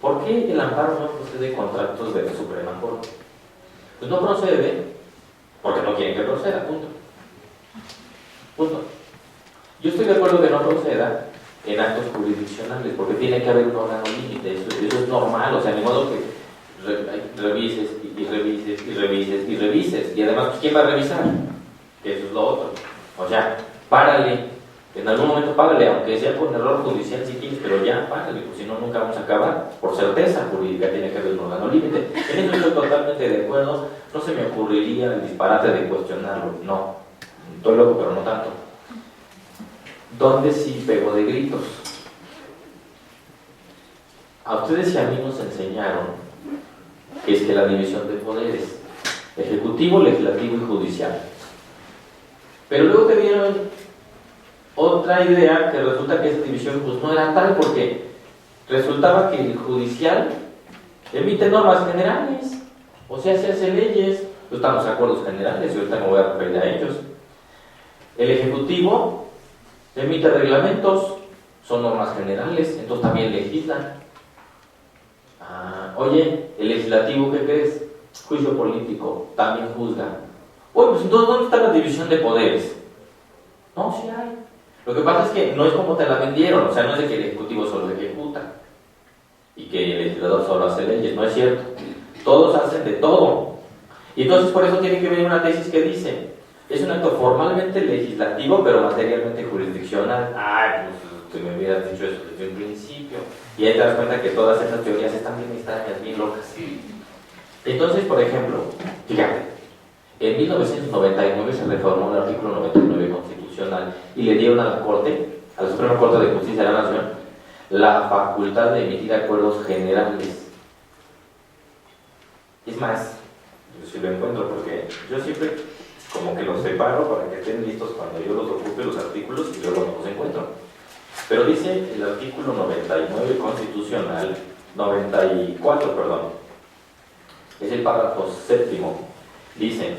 ¿Por qué el amparo no procede contra actos de la Suprema Corte? Pues no procede porque no quieren que proceda, punto. Yo estoy de acuerdo que no proceda en actos jurisdiccionales, porque tiene que haber un órgano límite, eso es normal, o sea, de modo que revises, y además, ¿quién va a revisar? Que eso es lo otro. O sea, párale, en algún momento párale, aunque sea por error judicial si quieres, pero ya párale, porque si no nunca vamos a acabar. Por certeza jurídica tiene que haber un órgano límite. En eso estoy totalmente de acuerdo, no se me ocurriría el disparate de cuestionarlo, no. Estoy loco, pero no tanto. ¿Dónde sí pego de gritos? A ustedes y a mí nos enseñaron que es que la división de poderes, ejecutivo, legislativo y judicial. Pero luego te dieron otra idea que resulta que esa división pues no era tal, porque resultaba que el judicial emite normas generales, o sea, se hace leyes, pues estamos de acuerdos generales y ahorita me voy a referir a ellos. El ejecutivo emite reglamentos, son normas generales, entonces también legislan. Oye, el legislativo, ¿qué crees? Juicio político, también juzga. Oye, pues entonces, ¿dónde está la división de poderes? No, sí hay. Lo que pasa es que no es como te la vendieron, o sea, no es de que el ejecutivo solo ejecuta y que el legislador solo hace leyes, no es cierto. Todos hacen de todo. Y entonces por eso tiene que venir una tesis que dice: es un acto formalmente legislativo, pero materialmente jurisdiccional. Ay, pues te me hubieras dicho eso desde un principio. Y ahí te das cuenta que todas esas teorías están bien extrañas, bien locas. Entonces, por ejemplo, fíjate, en 1999 se reformó el artículo 99 constitucional y le dieron a la Corte, a la Suprema Corte de Justicia de la Nación, la facultad de emitir acuerdos generales. Es más, yo sí lo encuentro, porque yo siempre como que los separo para que estén listos cuando yo los ocupe los artículos y luego no los encuentro. Pero dice el artículo 99 constitucional, 94, perdón, es el párrafo séptimo, dice: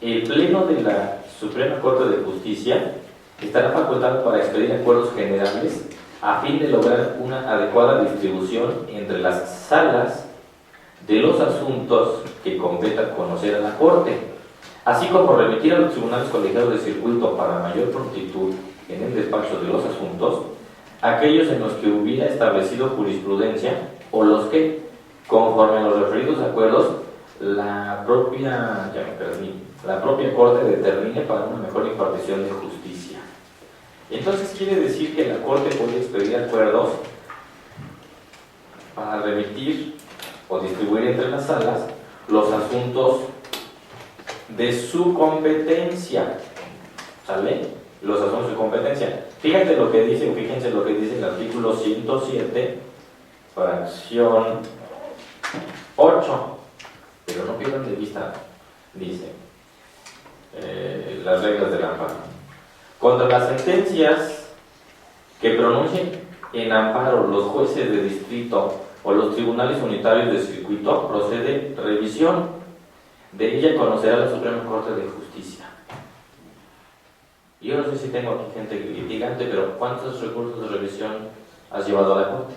el Pleno de la Suprema Corte de Justicia estará facultado para expedir acuerdos generales a fin de lograr una adecuada distribución entre las salas de los asuntos que competa conocer a la Corte, así como remitir a los tribunales colegiados de circuito para mayor prontitud en el despacho de los asuntos aquellos en los que hubiera establecido jurisprudencia o los que, conforme a los referidos acuerdos, la propia Corte determine para una mejor impartición de justicia. Entonces quiere decir que la Corte puede expedir acuerdos para remitir o distribuir entre las salas los asuntos de su competencia. ¿Sale? Los asuntos de su competencia. Fíjense lo que dice el artículo 107, fracción 8. Pero no pierdan de vista, dice, las reglas del amparo. Contra las sentencias que pronuncien en amparo los jueces de distrito o los tribunales unitarios de circuito, procede revisión. De ella conocerá la Suprema Corte de Justicia. Yo no sé si tengo aquí gente litigante, pero ¿cuántos recursos de revisión has llevado a la Corte?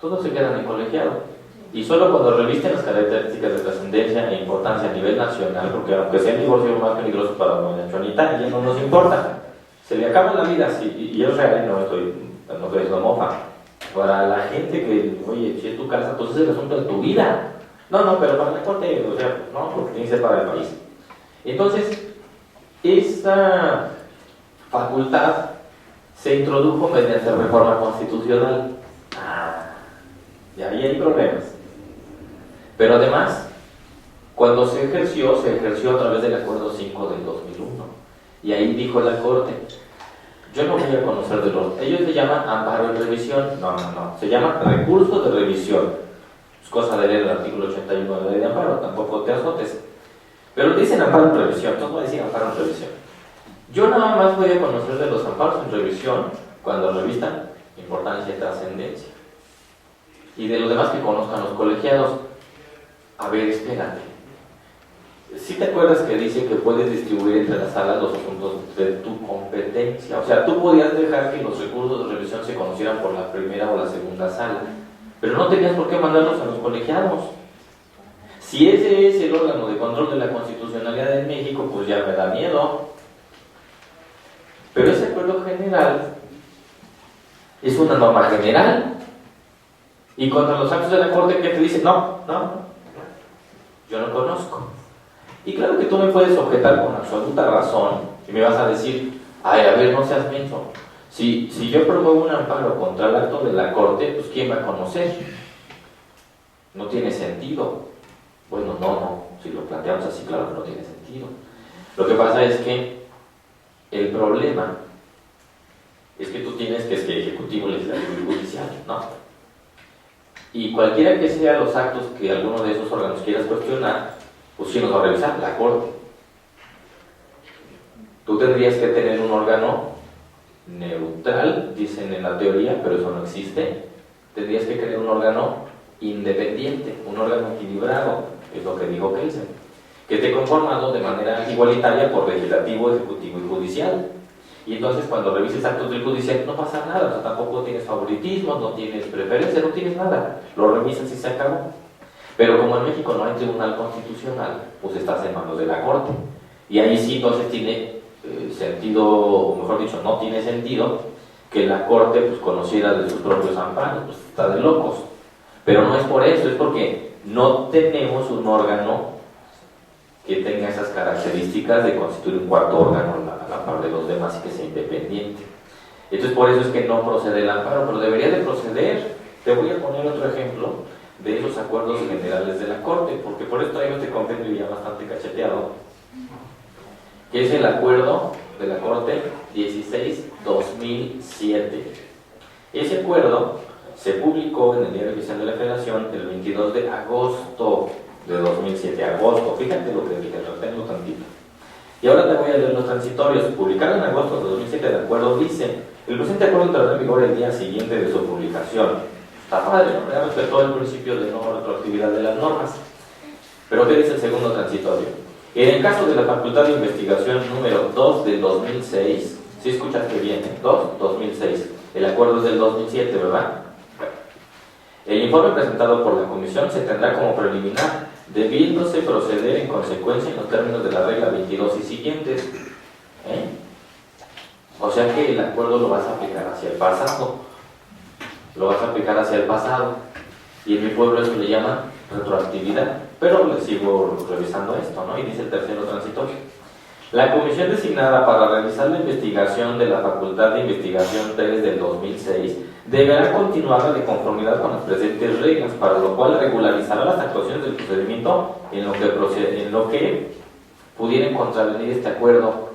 Todos se quedan en colegiado. Y solo cuando revisten las características de trascendencia e importancia a nivel nacional, porque aunque sea el divorcio más peligroso para doña Chonita, ya no nos importa. Se le acaba la vida, sí, y es real, no estoy diciendo mofa. Para la gente que, oye, si es tu casa, pues es el asunto de tu vida. No, pero para la Corte, o sea, no, porque tiene que ser para el país. Entonces, esta facultad se introdujo mediante reforma constitucional. Y ahí hay problemas. Pero además, Cuando se ejerció a través del Acuerdo 5 del 2001. Y ahí dijo la Corte, yo no voy a conocer de los... Ellos le llaman amparo en revisión. No. Se llama recurso de revisión. Es cosa de leer el artículo 81 de la ley de amparo, tampoco te azotes. Pero dicen amparo en revisión, entonces voy a decir amparo en revisión. Yo nada más voy a conocer de los amparos en revisión cuando revistan importancia y trascendencia. Y de los demás que conozcan los colegiados. A ver, espérate. ¿Sí te acuerdas que dice que puedes distribuir entre las salas los asuntos de tu competencia? O sea, tú podías dejar que los recursos de revisión se conocieran por la primera o la segunda sala, pero no tenías por qué mandarlos a los colegiados. Si ese es el órgano de control de la constitucionalidad en México, pues ya me da miedo. Pero ese acuerdo general es una norma general. Y contra los actos de la Corte, ¿qué te dice? No, yo no conozco. Y claro que tú me puedes objetar con absoluta razón y me vas a decir, ay, a ver, no seas menso. Si yo promuevo un amparo contra el acto de la Corte, pues ¿quién va a conocer? No tiene sentido. Bueno, no, si lo planteamos así, claro que no tiene sentido. Lo que pasa es que el problema es que tú tienes que ser ejecutivo, legislativo y judicial, ¿no? Y cualquiera que sean los actos que alguno de esos órganos quieras cuestionar, pues ¿quién nos va a revisar? La Corte. Tú tendrías que tener un órgano neutral, dicen en la teoría, pero eso no existe. Tendrías que tener un órgano independiente, un órgano equilibrado, es lo que dijo Kelsen, que esté conformado de manera igualitaria por legislativo, ejecutivo y judicial. Y entonces cuando revises actos del judicial no pasa nada, o sea, tampoco tienes favoritismo, no tienes preferencia, no tienes nada, lo revisas y se acabó. Pero como en México no hay tribunal constitucional, pues estás en manos de la Corte. Y ahí sí entonces tiene sentido, o mejor dicho, no tiene sentido que la Corte pues conociera de sus propios amparos, pues está de locos. Pero no es por eso, es porque no tenemos un órgano que tenga esas características de constituir un cuarto órgano a la par de los demás y que sea independiente. Entonces por eso es que no procede el amparo, pero debería de proceder. Te voy a poner otro ejemplo de esos acuerdos generales de la Corte, porque por esto traigo este compendio ya bastante cacheteado, que es el acuerdo de la Corte 16-2007. Ese acuerdo se publicó en el Diario Oficial de la Federación el 22 de agosto de 2007. Agosto, fíjate lo que dije, lo tengo tantito. Y ahora te voy a leer los transitorios. Publicado en agosto de 2007, el acuerdo dice: el presente acuerdo entrará en vigor el día siguiente de su publicación. Está padre, ¿no? Ya respetó el principio de no retroactividad de las normas. Pero ¿qué dice el segundo transitorio? En el caso de la Facultad de Investigación número 2 del 2006, ¿sí escuchaste bien? 2006. El acuerdo es del 2007, ¿verdad? El informe presentado por la Comisión se tendrá como preliminar, debiéndose proceder en consecuencia en los términos de la regla 22 y siguientes. O sea que el acuerdo lo vas a aplicar hacia el pasado. Lo vas a aplicar hacia el pasado. Y en mi pueblo eso le llaman retroactividad. Pero les sigo revisando esto, ¿no? Y dice el tercero transitorio: la comisión designada para realizar la investigación de la Facultad de Investigación 3 del 2006 deberá continuar de conformidad con las presentes reglas, para lo cual regularizará las actuaciones del procedimiento en lo que pudieran contravenir este acuerdo.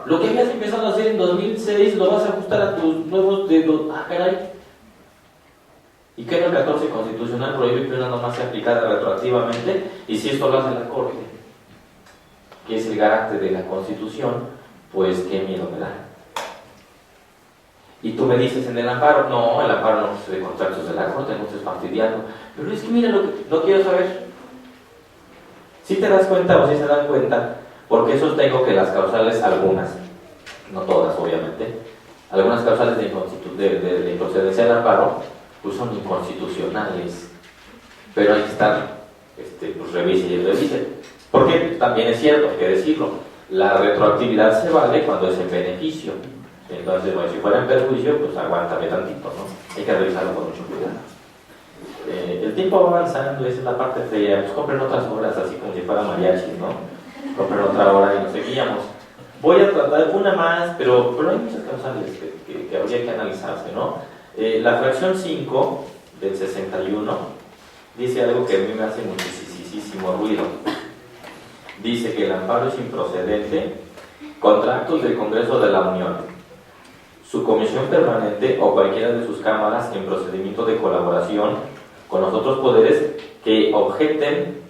Lo que habías empezado a hacer en 2006 lo vas a ajustar a tus nuevos dedos. Caray. ¿Y qué no? El 14 constitucional prohíbe que una norma sea aplicada retroactivamente, y si esto lo hace la Corte, que es el garante de la Constitución, pues qué miedo me da. Y tú me dices en el amparo, no, el amparo no es de contratos de la Corte, no es fastidiando. Pero es que mira lo que no quiero saber. Si te das cuenta o si se dan cuenta, porque sostengo que las causales, algunas, no todas obviamente, algunas causales de improcedencia del amparo, pues son inconstitucionales. Pero hay que estar, pues revise y revise. Porque también es cierto, hay que decirlo, la retroactividad se vale cuando es en beneficio. Entonces, bueno, si fuera en perjuicio, pues aguántame tantito, ¿no? Hay que revisarlo con mucho cuidado. El tiempo va avanzando, esa es la parte fea. Pues compren otras horas, así como si fuera mariachi, ¿no? Compren otra hora y nos seguíamos. Voy a tratar una más, pero hay muchas causales que habría que analizarse, ¿no? La fracción 5 del 61 dice algo que a mí me hace muchísimo muchísimo ruido. Dice que el amparo es improcedente contra actos del Congreso de la Unión, su comisión permanente o cualquiera de sus cámaras en procedimiento de colaboración con los otros poderes que objeten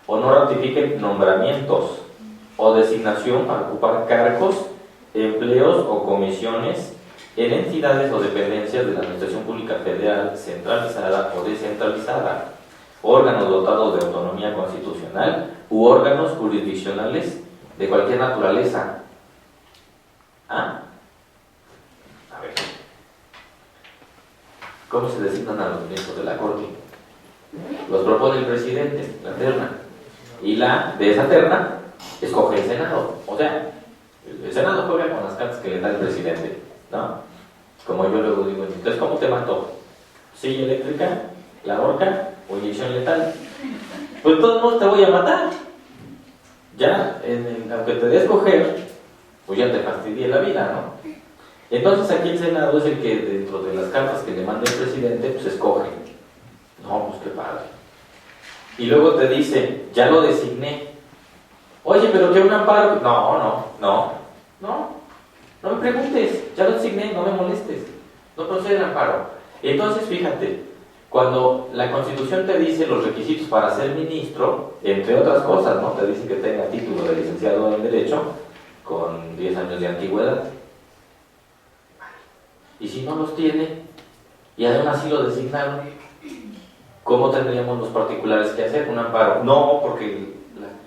o no ratifiquen nombramientos o designación para ocupar cargos, empleos o comisiones en entidades o dependencias de la Administración Pública Federal, centralizada o descentralizada, órganos dotados de autonomía constitucional u órganos jurisdiccionales de cualquier naturaleza. ¿Ah? A ver. ¿Cómo se designan a los ministros de la Corte? Los propone el presidente, la terna. Y de esa terna escoge el Senado. O sea, el Senado juega con las cartas que le da el presidente, ¿no? Como yo luego digo, entonces, ¿cómo te mató? ¿Silla eléctrica, la horca o inyección letal? Pues de todos modos te voy a matar. Ya, aunque te dé a escoger, pues ya te fastidié la vida, ¿no? Entonces aquí el Senado es el que dentro de las cartas que le manda el presidente, pues escoge. No, pues qué padre. Y luego te dice, ya lo designé. Oye, pero ¿qué un amparo? No me preguntes, ya lo designé, no me molestes. No procede el amparo. Entonces fíjate, cuando la Constitución te dice los requisitos para ser ministro, entre otras cosas, ¿no? Te dice que tenga título de licenciado en Derecho con 10 años de antigüedad. Y si no los tiene, y además sí lo designaron, ¿cómo tendríamos los particulares que hacer? ¿Un amparo? No, porque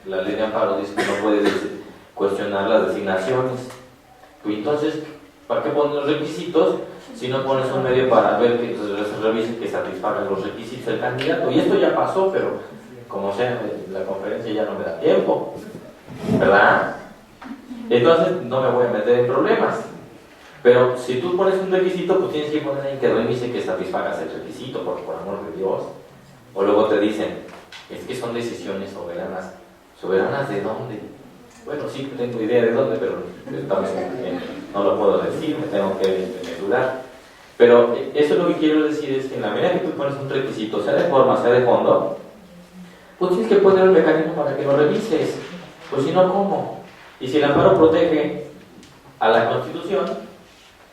la ley de amparo dice que no puedes cuestionar las designaciones. Pues entonces, ¿para qué pones los requisitos si no pones un medio para ver que se revisen que satisfagan los requisitos del candidato? Y esto ya pasó, pero como sea, la conferencia ya no me da tiempo, ¿verdad? Entonces no me voy a meter en problemas. Pero si tú pones un requisito, pues tienes que poner ahí que revise que satisfagas el requisito, porque por amor de Dios. O luego te dicen, es que son decisiones soberanas. ¿Soberanas de dónde? Bueno, sí tengo idea de dónde, pero no lo puedo decir, me tengo que mesurar. Pero eso lo que quiero decir es que en la medida que tú pones un requisito, sea de forma, sea de fondo, pues tienes que poner un mecanismo para que lo revises. Pues si no, ¿cómo? Y si el amparo protege a la Constitución,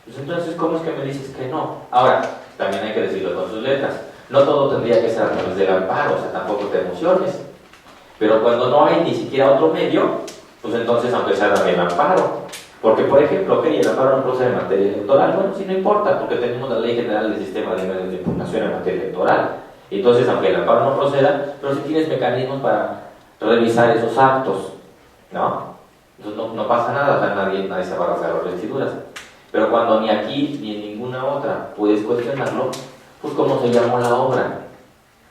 pues entonces, ¿cómo es que me dices que no? Ahora, también hay que decirlo con sus letras. No todo tendría que ser a través del amparo, o sea, tampoco te emociones. Pero cuando no hay ni siquiera otro medio, pues entonces aunque sea el amparo. Porque, por ejemplo, el amparo no procede en materia electoral. Bueno, sí, no importa, porque tenemos la Ley General del Sistema de Medios de Impugnación en materia electoral. Entonces, aunque el amparo no proceda, pero sí tienes mecanismos para revisar esos actos, ¿no? Entonces no pasa nada, o sea, nadie se va a rasgar las vestiduras. Pero cuando ni aquí ni en ninguna otra puedes cuestionarlo, pues ¿cómo se llamó la obra?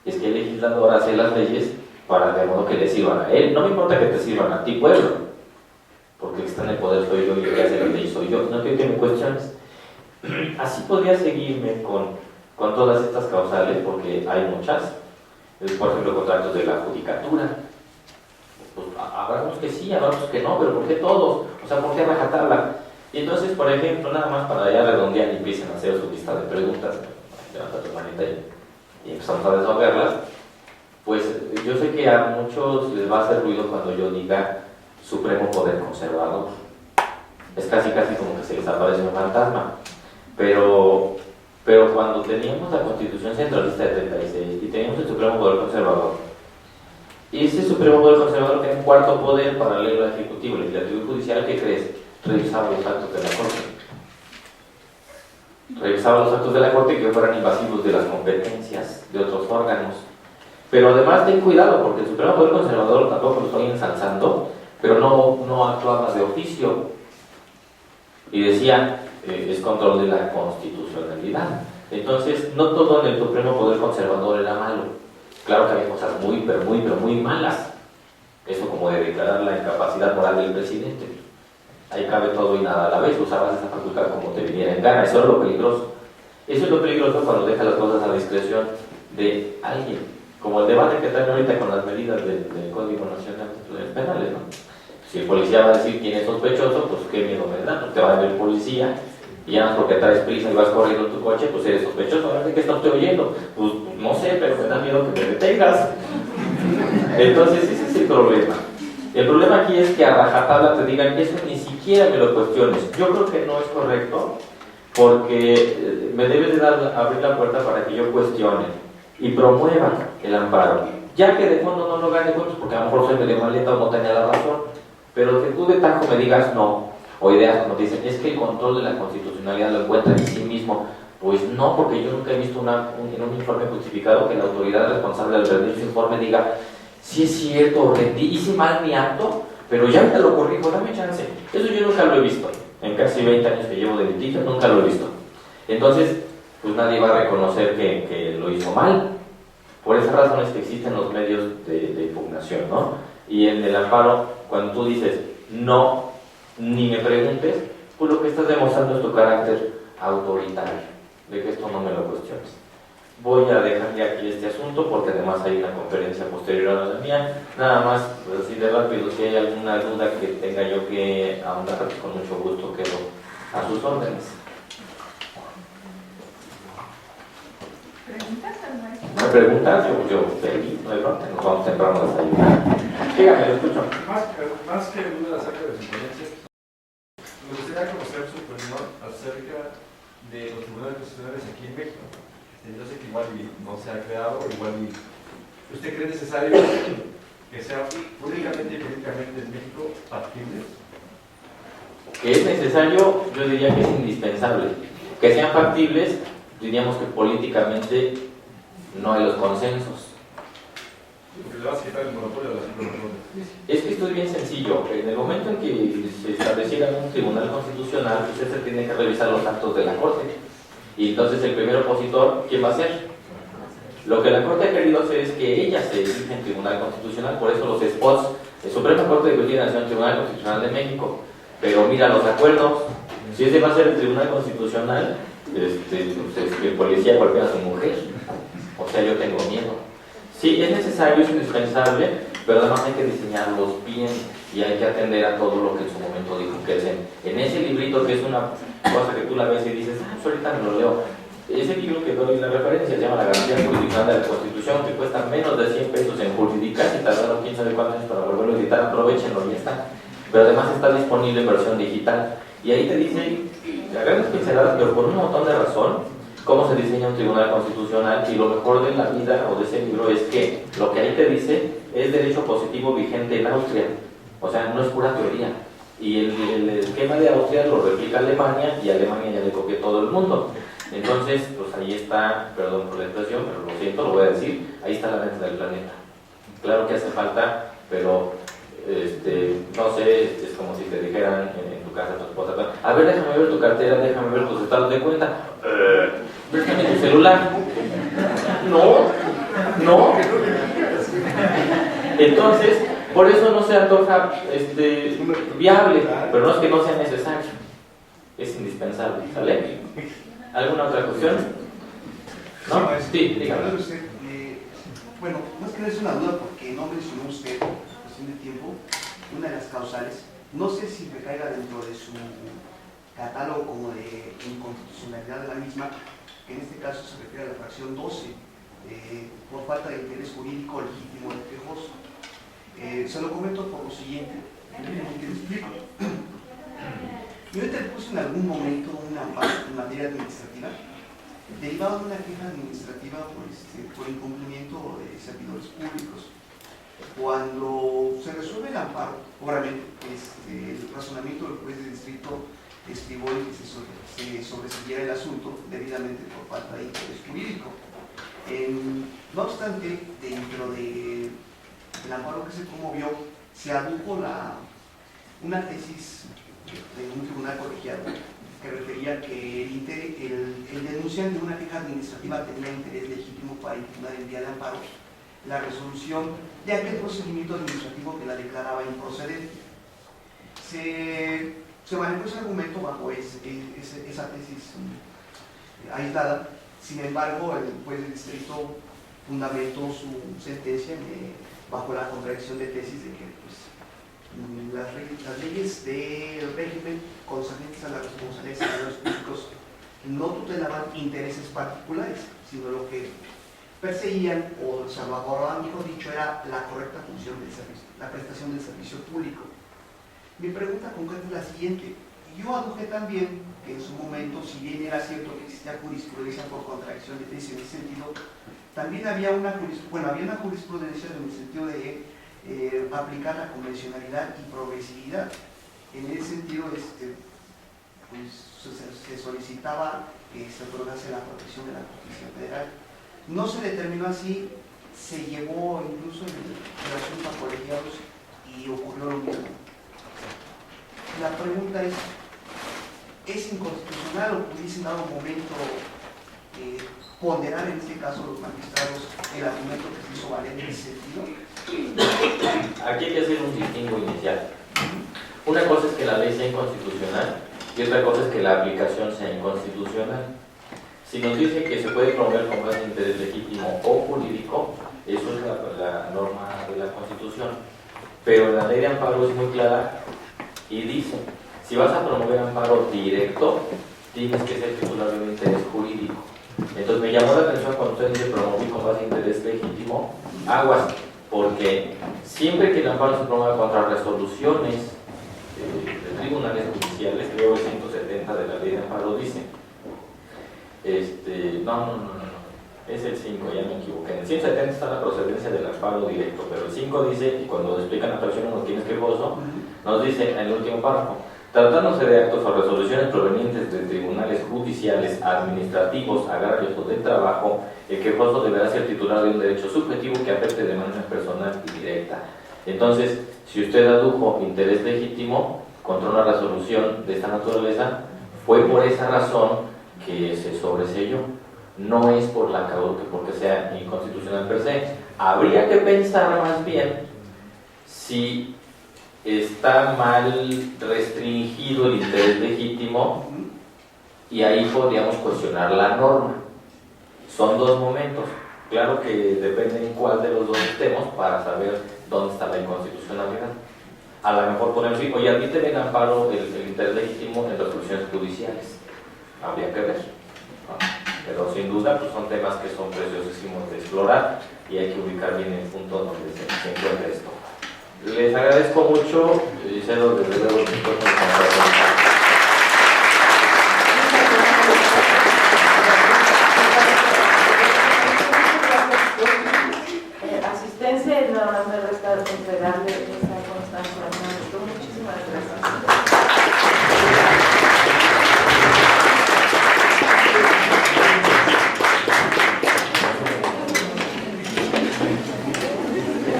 Es que el legislador hace las leyes para de modo que le sirvan a él. No me importa que te sirvan a ti, pueblo, porque el que está en el poder soy yo y el que hace las leyes soy yo. No quiero que me cuestiones. Así podría seguirme con todas estas causales, porque hay muchas. Por ejemplo, contratos de la judicatura. Pues habrá unos que sí, habrá otros que no, pero ¿por qué todos? O sea, ¿por qué rajatabla? Y entonces, por ejemplo, nada más para ya redondear y empiecen a hacer su lista de preguntas, levanta tu manita y empezamos a desahogarlas. Pues yo sé que a muchos les va a hacer ruido cuando yo diga Supremo Poder Conservador. Es casi como que se les aparece un fantasma. Pero cuando teníamos la Constitución Centralista de 36 y teníamos el Supremo Poder Conservador, y ese Supremo Poder Conservador tiene un cuarto poder paralelo al Ejecutivo, Legislativo y Judicial, ¿qué crees? Revisaba los actos de la Corte. Revisaba los actos de la Corte que fueran invasivos de las competencias de otros órganos. Pero además ten cuidado, porque el Supremo Poder Conservador, tampoco lo estoy ensalzando, pero no actuaba de oficio. Y decía, es control de la constitucionalidad. Entonces, no todo en el Supremo Poder Conservador era malo. Claro que había cosas pero muy malas. Eso como de declarar la incapacidad moral del presidente. Ahí cabe todo y nada a la vez, usabas esa facultad como te viniera en gana. Eso es lo peligroso. Eso es lo peligroso cuando deja las cosas a la discreción de alguien. Como el debate que traen ahorita con las medidas del Código Nacional de Penales, ¿no? Si el policía va a decir quién es sospechoso, pues qué miedo me da, pues te va a ver el policía y ya no es porque traes prisa y vas corriendo en tu coche, pues eres sospechoso. ¿Ahora de qué está usted oyendo? Pues no sé, pero me da miedo que me detengas. Entonces ese es el problema. El problema aquí es que a rajatabla te digan, eso ni siquiera me lo cuestiones. Yo creo que no es correcto, porque me debes de abrir la puerta para que yo cuestione y promueva el amparo. Ya que de fondo no lo gane, pues porque a lo mejor soy medio maleta o no tenía la razón, pero que tú de tajo me digas no, o ideas como dicen, es que el control de la constitucionalidad lo encuentra en sí mismo. Pues no, porque yo nunca he visto en un informe justificado que la autoridad responsable al rendir su informe diga, sí es cierto, rendí, hice mal mi acto, pero ya te lo corrijo, dame chance. Eso yo nunca lo he visto. En casi 20 años que llevo de litigio, nunca lo he visto. Entonces, pues nadie va a reconocer que lo hizo mal. Por esa razón es que existen los medios de impugnación, ¿no? Y en el amparo, cuando tú dices, no, ni me preguntes, pues lo que estás demostrando es tu carácter autoritario, de que esto no me lo cuestiones. Voy a dejar ya aquí este asunto porque además hay una conferencia posterior a la mía. Nada más, pues, así de rápido, si hay alguna duda que tenga yo que ahondar, con mucho gusto quedo a sus órdenes. ¿Preguntas al maestro? ¿No hay preguntas? Yo feliz, no hay bronca, nos vamos temprano a desayunar. Dígame, lo escucho. Más que duda acerca de su ponencia, me gustaría conocer su opinión acerca de los tribunales constitucionales aquí en México. Yo sé que igual no se ha creado, igual ¿usted cree necesario que sea públicamente y políticamente en México factibles? Que es necesario, yo diría que es indispensable. Que sean factibles, diríamos que políticamente no hay los consensos. Porque le vas a quitar el monopolio de la Suprema Corte. Es que esto es bien sencillo. En el momento en que se estableciera un tribunal constitucional, usted se tiene que revisar los actos de la Corte. Y entonces el primer opositor, ¿quién va a ser? Lo que la Corte ha querido hacer es que ella se dirija en Tribunal Constitucional, por eso los spots, la Suprema Corte de Justicia Nacional, Tribunal Constitucional de México. Pero mira los acuerdos, si ese va a ser el Tribunal Constitucional, el policía golpea a su mujer. O sea, yo tengo miedo. Sí, es necesario, es indispensable, pero además hay que diseñarlos bien y hay que atender a todo lo que en su momento dijo Kelsen. En ese librito, que es una cosa que tú la ves y dices, pues ahorita me lo leo. Ese libro que doy la referencia se llama La Garantía Jurisdiccional de la Constitución, que cuesta menos de 100 pesos en Jurídicas y tardaron quién sabe cuántos años para volverlo a editar. Aprovechenlo, ya está. Pero además está disponible en versión digital. Y ahí te dice, a grandes pinceladas, pero por un montón de razón, cómo se diseña un tribunal constitucional. Y lo mejor de la vida o de ese libro es que lo que ahí te dice es derecho positivo vigente en Austria. O sea, no es pura teoría. Y el esquema de Austria lo replica Alemania y Alemania ya le copió todo el mundo. Entonces, pues ahí está, perdón por la expresión, pero lo siento, lo voy a decir, ahí está la mente del planeta. Claro que hace falta, pero no sé, es como si te dijeran en tu casa, tu esposa, a ver, déjame ver tu cartera, déjame ver tus estados de cuenta. Déjame tu celular. No. Entonces, por eso no se antoja viable, pero no es que no sea necesario, es indispensable, ¿sale? ¿Alguna otra cuestión? ¿No? Sí, dígame. Bueno, más que nada es una duda porque no mencionó usted, por cuestión de tiempo, una de las causales. No sé si recaiga dentro de su catálogo como de inconstitucionalidad de la misma, que en este caso se refiere a la fracción 12, por falta de interés jurídico legítimo del quejoso. Se lo comento por lo siguiente. Yo interpuse en algún momento un amparo en materia administrativa derivado de una queja administrativa por incumplimiento de servidores públicos. Cuando se resuelve el amparo, obviamente el razonamiento del juez de distrito estimó que se sobresiguiera el asunto debidamente por falta de interés jurídico. No obstante, dentro del amparo que se promovió, se adujo una tesis de un tribunal colegiado que refería que el denunciante de una queja administrativa tenía interés legítimo para impugnar el día de amparo la resolución de aquel procedimiento administrativo que la declaraba improcedente. Se manejó ese argumento bajo esa tesis aislada. Sin embargo, el juez de distrito fundamentó su sentencia bajo la contradicción de tesis de que las leyes del régimen concernientes a la responsabilidad de servidores públicos no tutelaban intereses particulares, sino lo que perseguían o salvaguardaban, mejor dicho, era la correcta función del servicio, la prestación del servicio público. Mi pregunta concreta es la siguiente. Yo aduje también que en su momento, si bien era cierto que existía jurisprudencia por contradicción en ese sentido, también había una jurisprudencia en el sentido de aplicar la convencionalidad y progresividad. En ese sentido, pues, se solicitaba que se otorgase la protección de la justicia federal. No se determinó así, se llevó incluso en relación a colegiados y ocurrió lo mismo. La pregunta es inconstitucional o pudiesen dado un momento ponderar en este caso los magistrados el argumento que se hizo valer en ese sentido? Aquí hay que hacer un distingo inicial. Una cosa es que la ley sea inconstitucional y otra cosa es que la aplicación sea inconstitucional. Si nos dice que se puede promover con base en interés legítimo o jurídico, eso es la norma de la Constitución. Pero la ley de amparo es muy clara y dice, si vas a promover amparo directo, tienes que ser titular de un interés jurídico. Entonces me llamó la atención cuando usted dice promover con base en interés legítimo, aguas, porque siempre que el amparo se promueva contra resoluciones de tribunales judiciales, creo que el 170 de la ley de amparo dice, no, es el 5, ya me equivoqué. En el 170 está la procedencia del amparo directo, pero el 5 dice, y cuando explican la fracción uno tienes que gozo, nos dice en el último párrafo, tratándose de actos o resoluciones provenientes de tribunales judiciales, administrativos, agrarios o de trabajo, el quejoso deberá ser titular de un derecho subjetivo que afecte de manera personal y directa. Entonces, si usted adujo interés legítimo contra una resolución de esta naturaleza, fue por esa razón que se sobreselló. No es por la causa porque sea inconstitucional per se. Habría que pensar más bien si está mal restringido el interés legítimo y ahí podríamos cuestionar la norma. Son dos momentos. Claro que depende en cuál de los dos estemos para saber dónde está la inconstitucionalidad. A lo mejor podemos decir, oye, admíteme en amparo el interés legítimo en resoluciones judiciales. Habría que ver, ¿no? Pero sin duda pues son temas que son preciosísimos de explorar y hay que ubicar bien el punto donde se encuentra esto. Les agradezco mucho y cedo desde luego el